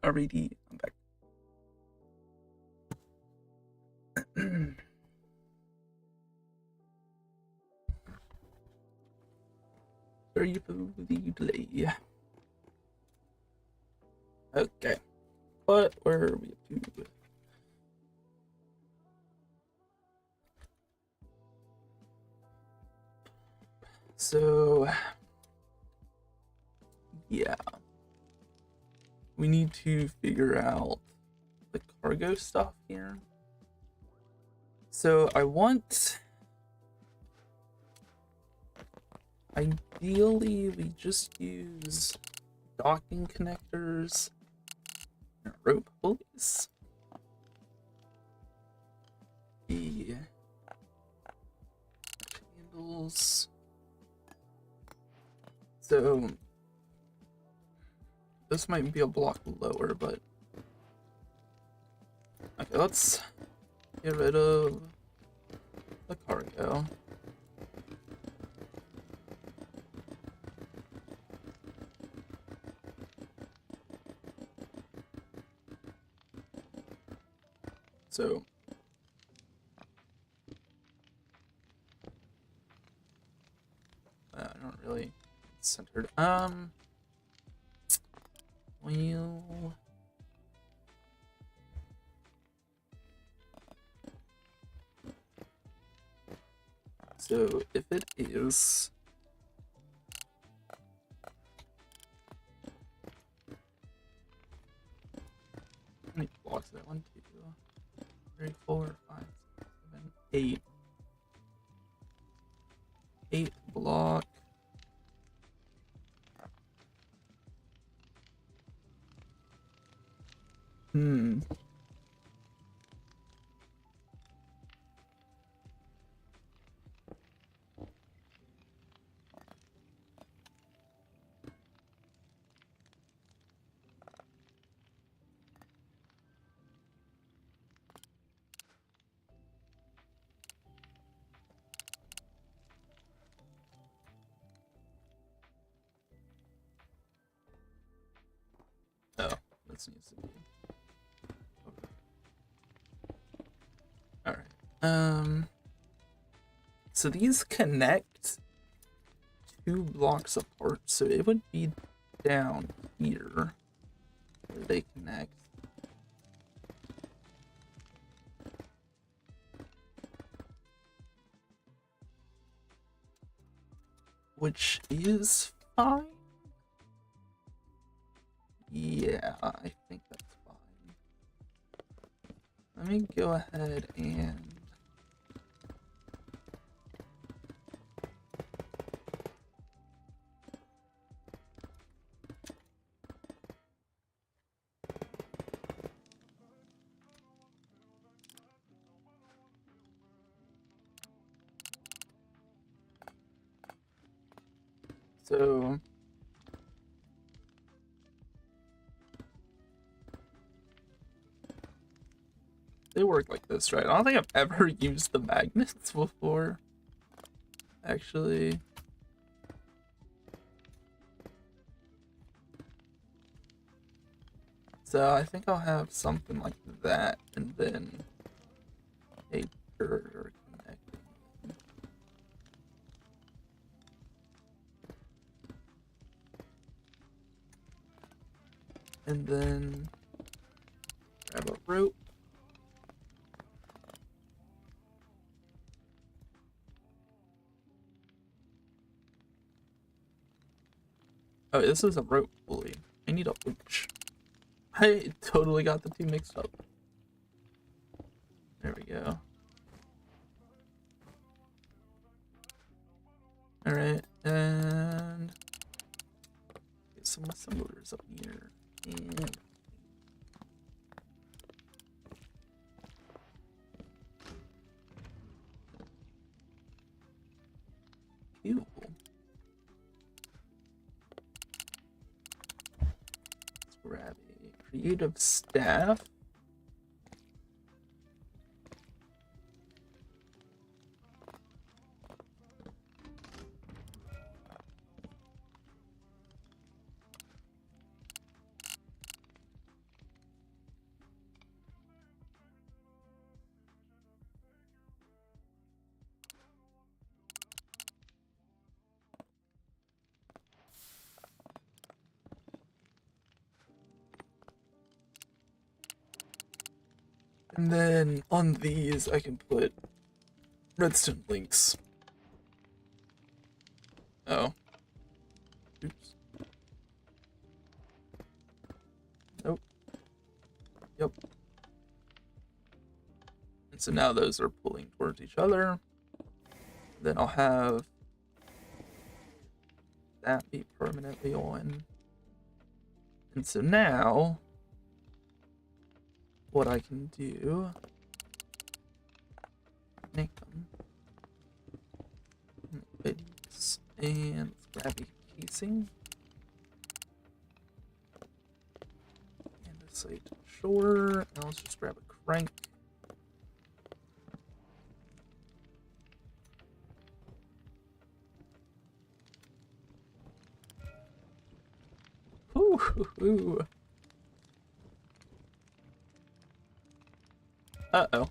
[SPEAKER 1] Alrighty, I'm back. Sorry for the delay. Okay, what were we up to? So, yeah, we need to figure out the cargo stuff here. So ideally we just use docking connectors and rope pulleys. The handles. So this might be a block lower, but okay, let's get rid of the cargo. So I don't really centered. Well, so if it is how many blocks is that? 1, 2, 3, 4, 5, 6, 7, 8. 8 block. Oh, this needs to be over. Alright. So these connect 2 blocks apart, so it would be down here where they connect. Which is fine. Yeah, I think that's fine. Let me go ahead and so they work like this, right? I don't think I've ever used the magnets before, actually. So I think I'll have something like that, and then a girder connecting. And then grab a rope. Oh, this is a rope pulley. I need a winch. I totally got the two mixed up. There we go. Alright, and get some assemblers up here. And cool. Let's grab a creative staff. And then on these, I can put redstone links. Oh. Oops. Nope. Yep. And so now those are pulling towards each other. Then I'll have that be permanently on. And so now, what I can do, make them, and let's grab a casing, and a site shore, and let's just grab a crank. Ooh. Uh-oh.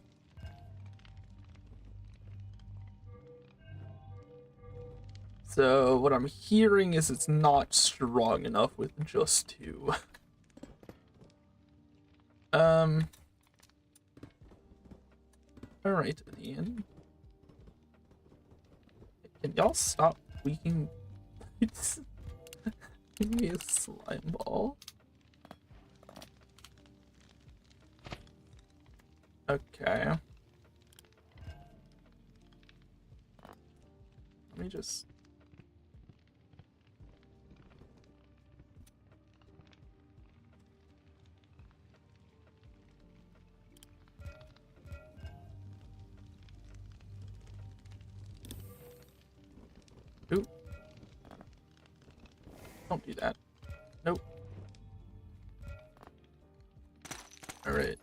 [SPEAKER 1] So what I'm hearing is it's not strong enough with just two. Alright, Ian. Can y'all stop tweaking? Give me a slime ball. Okay. Let me just... Ooh. Don't do that. Nope. Alright,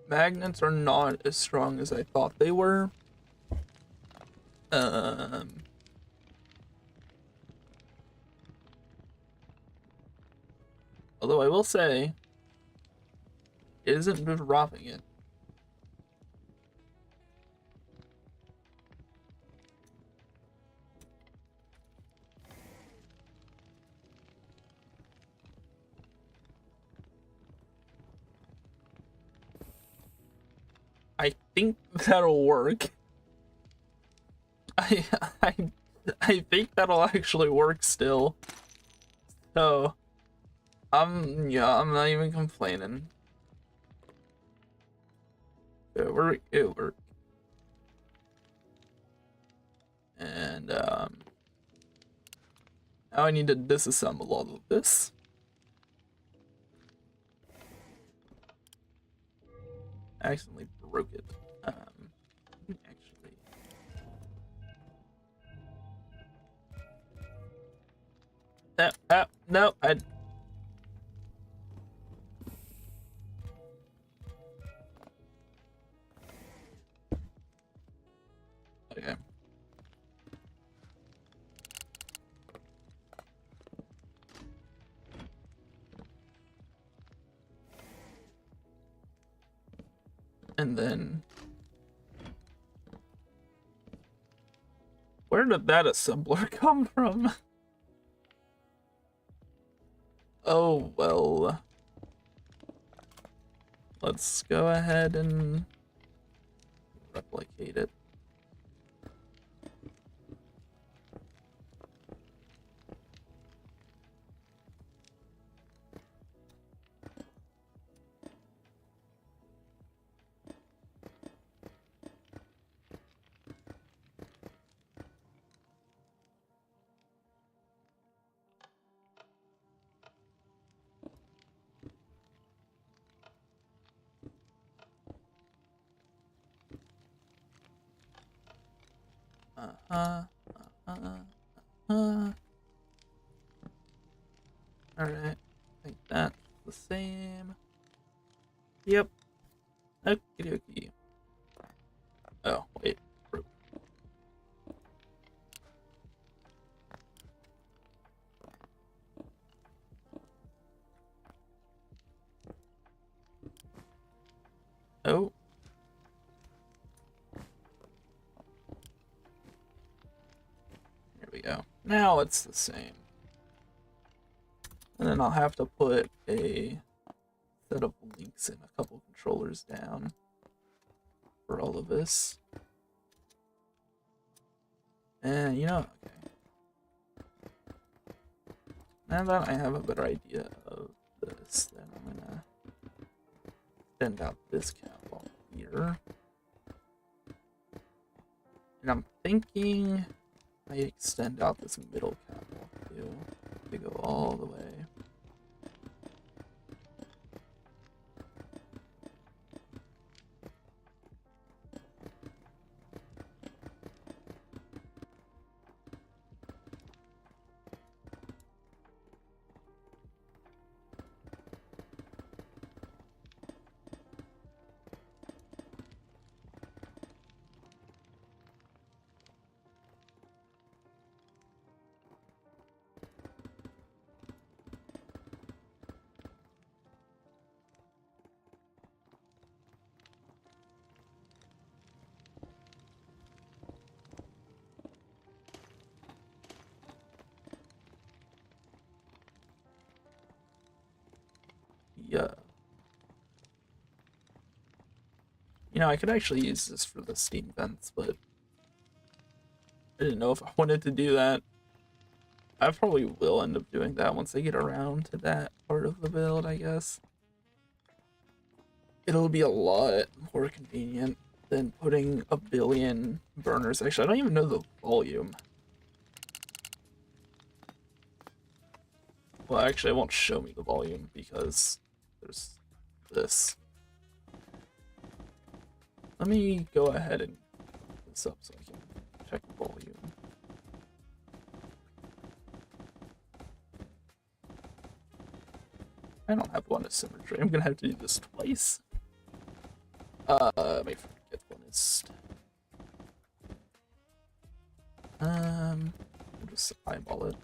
[SPEAKER 1] magnets are not as strong as I thought they were. Although I will say, it isn't dropping it. I think that'll work. I think that'll actually work still. So, yeah, I'm not even complaining. It worked. And now I need to disassemble all of this. I accidentally broke it. Actually, no, okay. And then, where did that assembler come from? Oh, well. Let's go ahead and replicate it. Alright, I think that's the same. Yep. Okie dokie. Oh, wait. Oh, Now it's the same. And then I'll have to put a set of links and a couple controllers down for all of this. And you know, okay. Now that I have a better idea of this, then I'm gonna extend out this catwalk here. And I'm thinking I extend out this middle catwalk too. To go all the way. Yeah. You know, I could actually use this for the steam vents, but I didn't know if I wanted to do that. I probably will end up doing that once I get around to that part of the build, I guess. It'll be a lot more convenient than putting a billion burners. Actually, I don't even know the volume. Well, actually, it won't show me the volume because there's this. Let me go ahead and put this up so I can check the volume. I don't have one of symmetry. I'm gonna have to do this twice. Wait for get one is. I'll just eyeball it.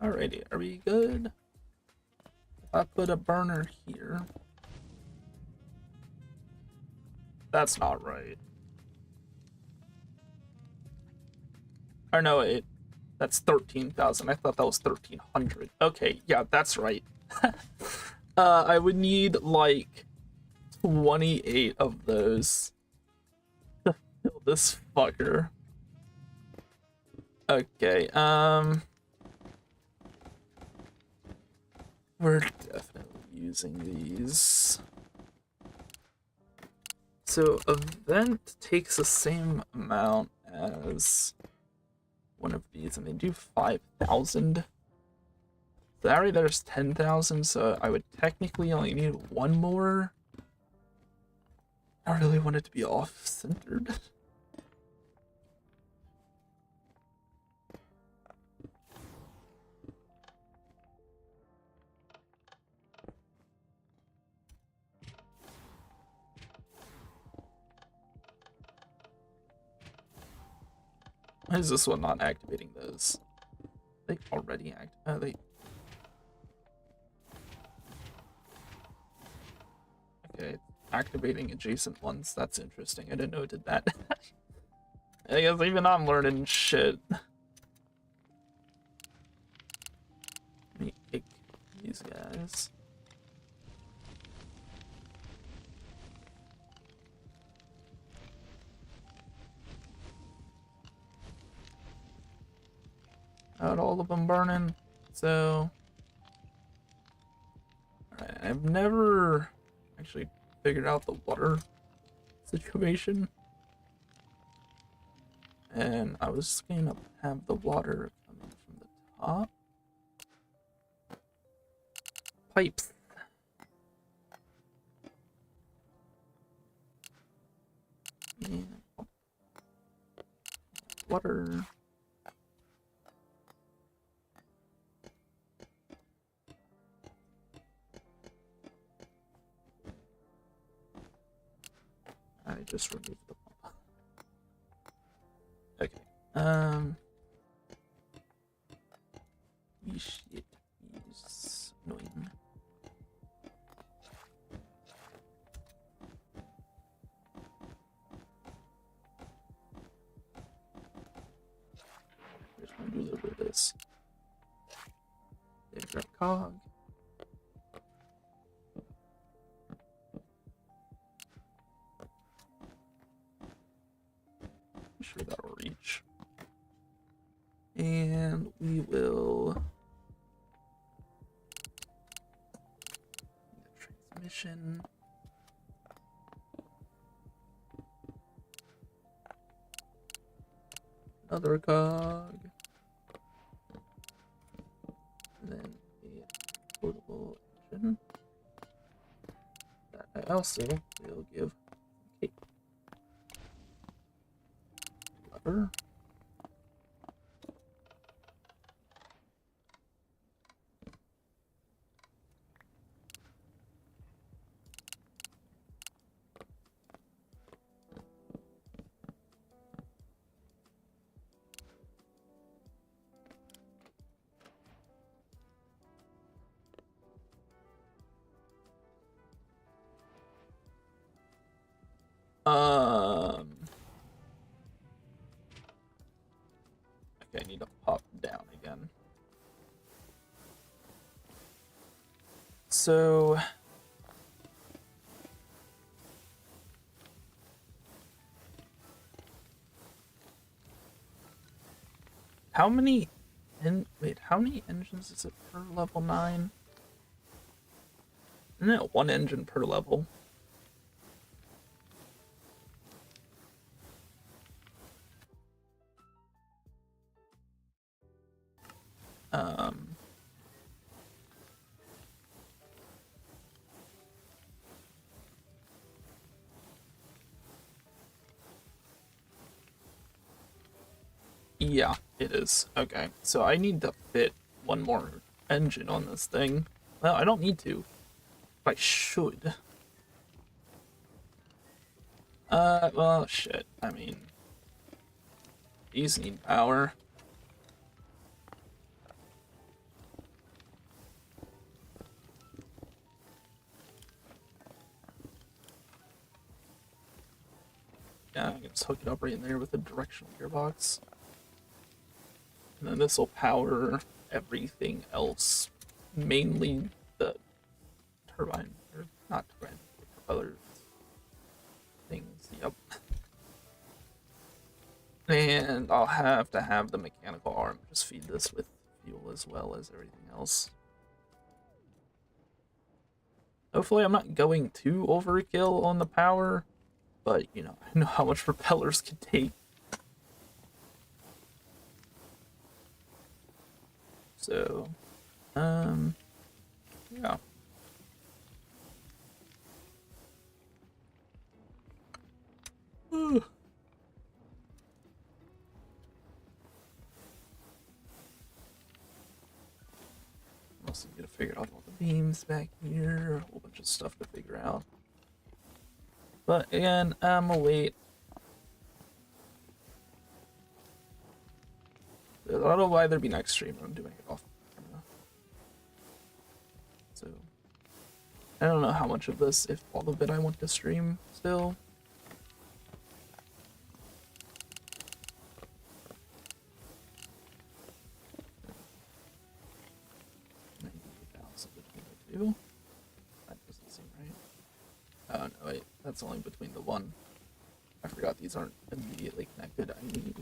[SPEAKER 1] Alrighty, are we good? If I put a burner here. That's not right. Or no, that's 13,000. I thought that was 1,300. Okay, yeah, that's right. I would need like 28 of those to fill this fucker. Okay, we're definitely using these. So a vent takes the same amount as one of these, and they do 5,000. So already there's 10,000, so I would technically only need one more. I really want it to be off-centered. Why is this one not activating those? They already they. Okay, activating adjacent ones. That's interesting. I didn't know it did that. I guess even I'm learning shit. Let me kick these guys. Got all of them burning, so alright, I've never actually figured out the water situation. And I was gonna have the water coming from the top. Pipes. And water. I just removed the pump. Okay. Shit is annoying. Just gonna do a little bit of this. There's that cog. I'm sure that'll reach. And we will transmission. Another cog. And then a portable engine. That I also will give a lever. Okay, I need to pop down again. So how many how many engines is it per level 9? Isn't it 1 engine per level? Yeah, it is. Okay, so I need to fit one more engine on this thing. Well, I don't need to, but I should. Well, shit. I mean, these need power. Yeah, I can just hook it up right in there with a directional gearbox. And then this will power everything else, mainly the turbine, or not turbine, the propeller things, yep. And I'll have to have the mechanical arm just feed this with fuel as well as everything else. Hopefully I'm not going too overkill on the power, but you know, I know how much propellers can take. So, yeah. Also need to figure out all the beams back here, a whole bunch of stuff to figure out. But again, I'm gonna wait. I don't know why there'd be next stream. I'm doing it off camera. So I don't know how much of this, if all of it, I want to stream still. That doesn't seem right. Oh no, wait, that's only between the one. I forgot these aren't immediately connected. I need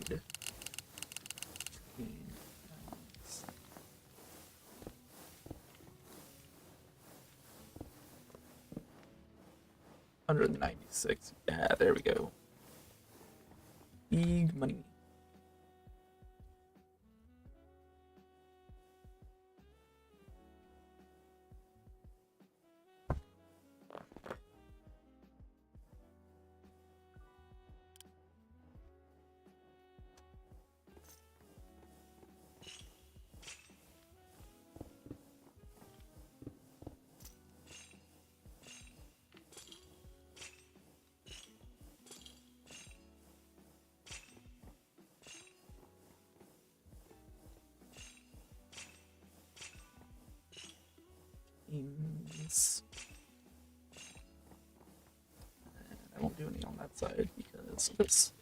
[SPEAKER 1] 196. Yeah, there we go. Big money. mods. And I won't do any on that side because of this.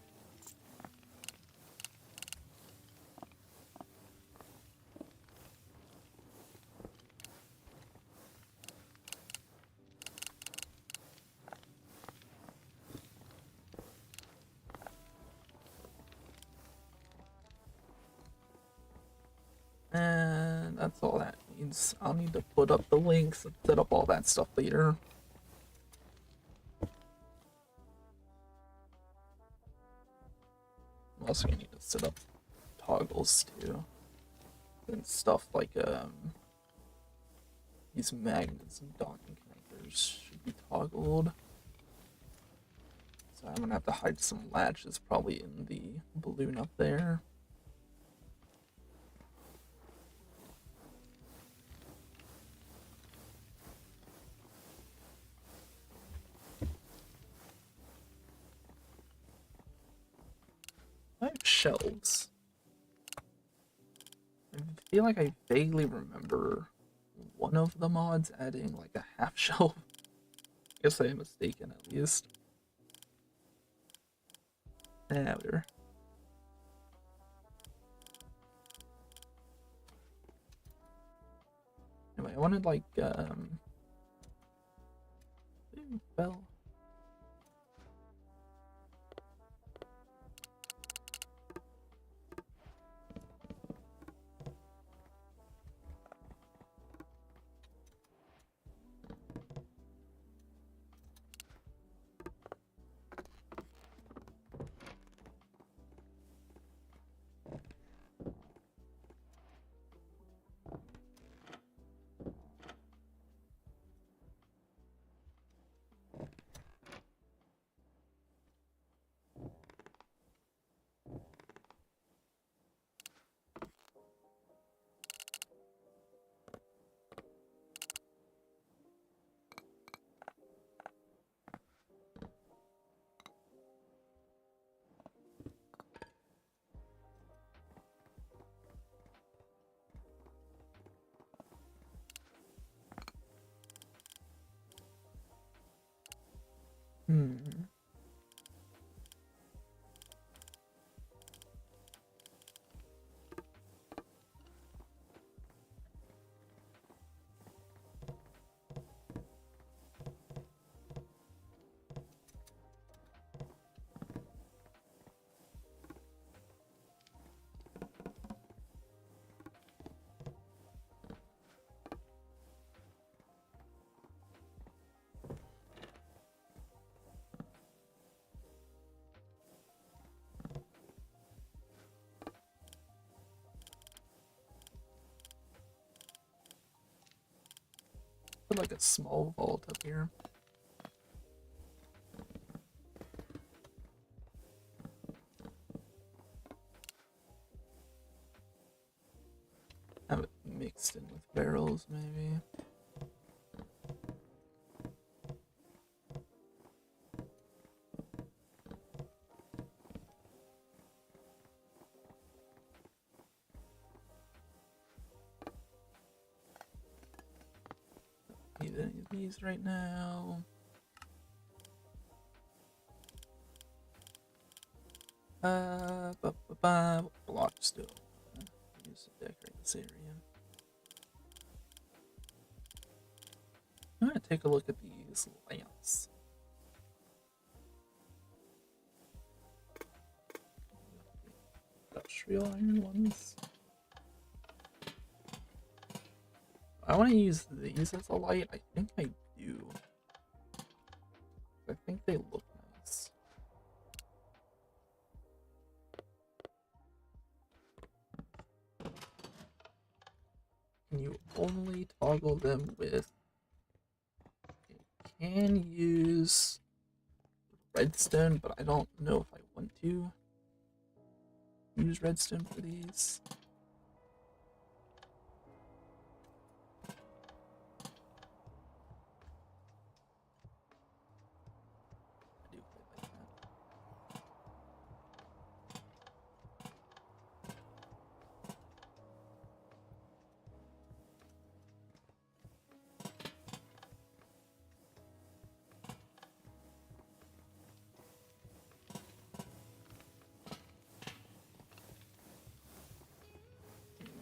[SPEAKER 1] And that's all that means. I'll need to put up the links and set up all that stuff later. I'm also gonna need to set up toggles too. And stuff like these magnets and docking connectors should be toggled. So I'm gonna have to hide some latches probably in the balloon up there. I have shelves. I feel like I vaguely remember one of the mods adding like a half shelf. I guess I am mistaken at least. Yeah, we were. Anyway, I wanted like well. Put like a small vault up here. Have it mixed in with barrels, maybe. Need any of these right now. Blocks do. Use to decorate this area. I'm gonna take a look at these lamps. Industrial iron ones. I want to use these as a light. I think I do. I think they look nice. Can you only toggle them with? You can use redstone, but I don't know if I want to use redstone for these.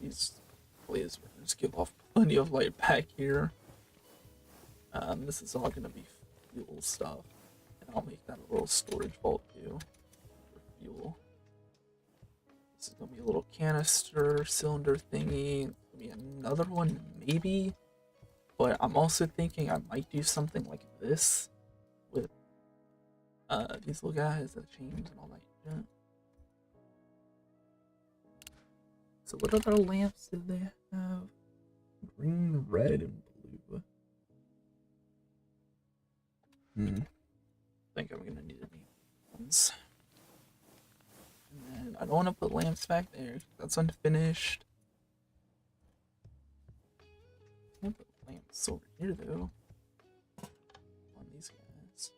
[SPEAKER 1] these lasers give off plenty of light back here. This is all gonna be fuel stuff, and I'll make that a little storage vault too for fuel. This is gonna be a little canister cylinder thingy. Be another one maybe, but I'm also thinking I might do something like this with these little guys, the chains and all that shit. So what other lamps did they have? Green, red, and blue. I think I'm gonna need new ones. And then I don't want to put lamps back there. That's unfinished. I put lamps over here though. On these guys.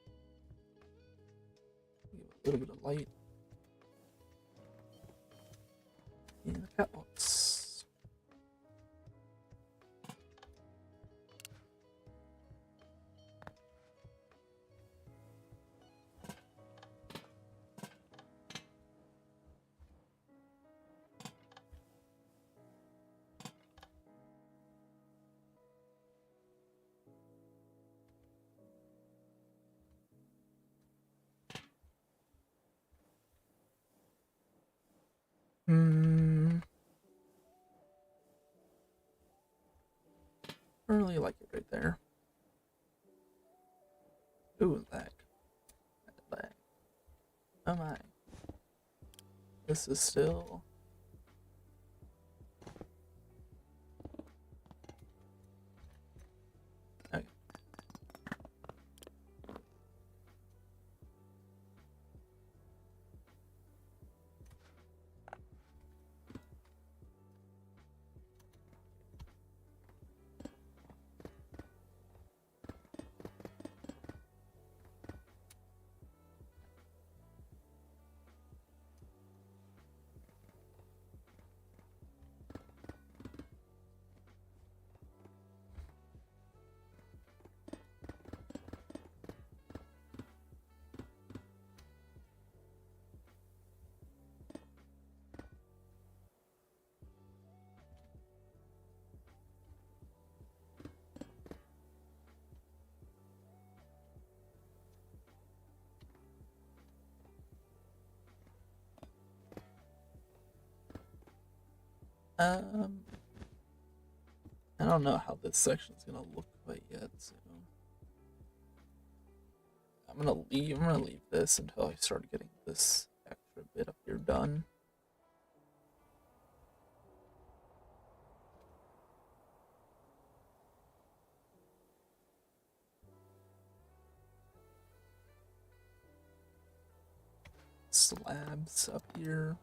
[SPEAKER 1] Give a little bit of light. In the catwalks. I really like it right there. Ooh, lag. Lag. Oh my. This is still... Okay. I don't know how this section's gonna look quite yet, so I'm gonna leave this until I start getting this extra bit up here done. Slabs up here.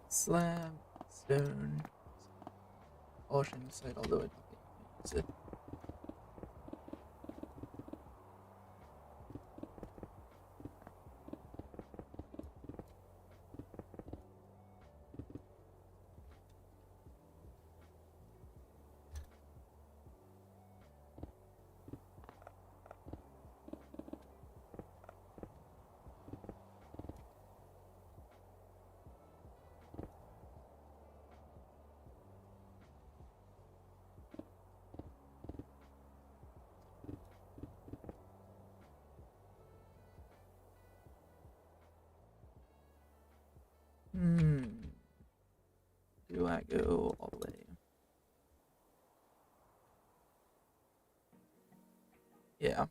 [SPEAKER 1] Slab, stone, polishing the site, although I don't think I use it. Do I go all the way? Yeah.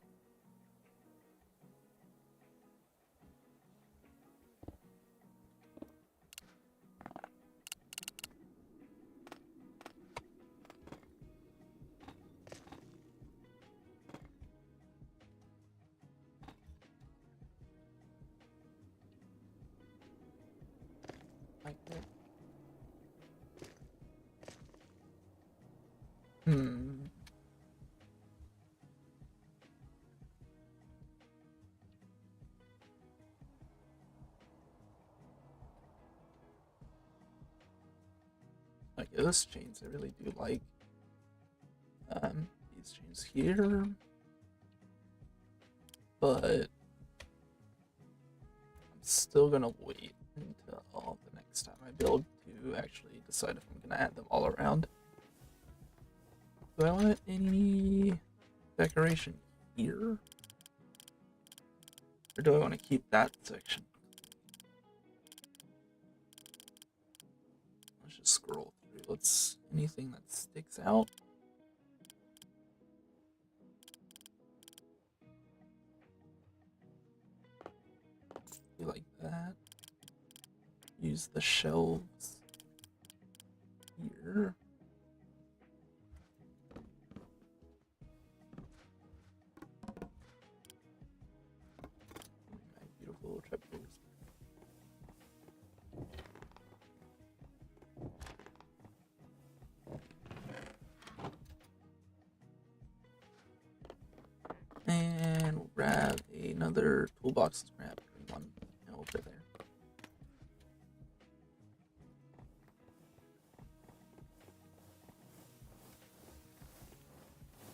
[SPEAKER 1] Like that. Like those chains I really do like. These chains here. But I'm still gonna wait until the next next time I build to actually decide if I'm gonna add them all around. Do I want any decoration here? Or do I want to keep that section? Let's just scroll through. Let's anything that sticks out. Like that. Use the shelves here. My beautiful trapdoors. And we'll grab another toolbox. Let's grab one. Over there.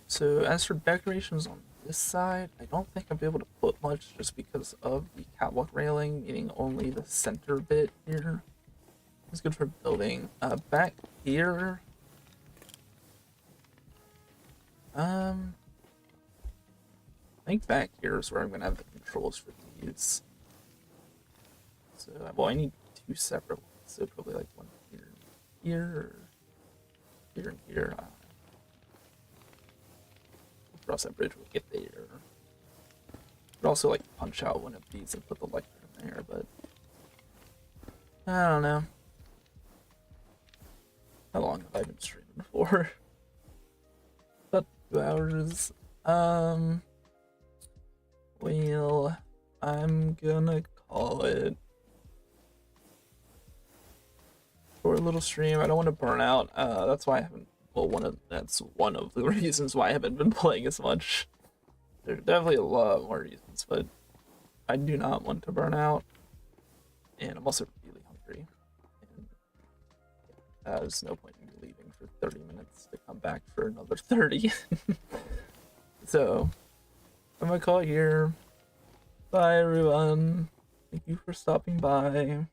[SPEAKER 1] So as for decorations on this side, I don't think I'll be able to put much just because of the catwalk railing, meaning only the center bit here. It's good for building. Back here, I think back here is where I'm gonna have the controls for these. So, well, I need two separate ones, so probably like one here, here, here, and here. Cross that bridge, we'll get there. But also, like, punch out one of these and put the light in there, but I don't know. How long have I been streaming for? About 2 hours. Well, I'm gonna call it for a little stream. I don't want to burn out. That's why I haven't. Well, that's one of the reasons why I haven't been playing as much. There's definitely a lot more reasons, but I do not want to burn out, and I'm also really hungry. And there's no point in me leaving for 30 minutes to come back for another 30. So I'm gonna call it here. Bye, everyone. Thank you for stopping by.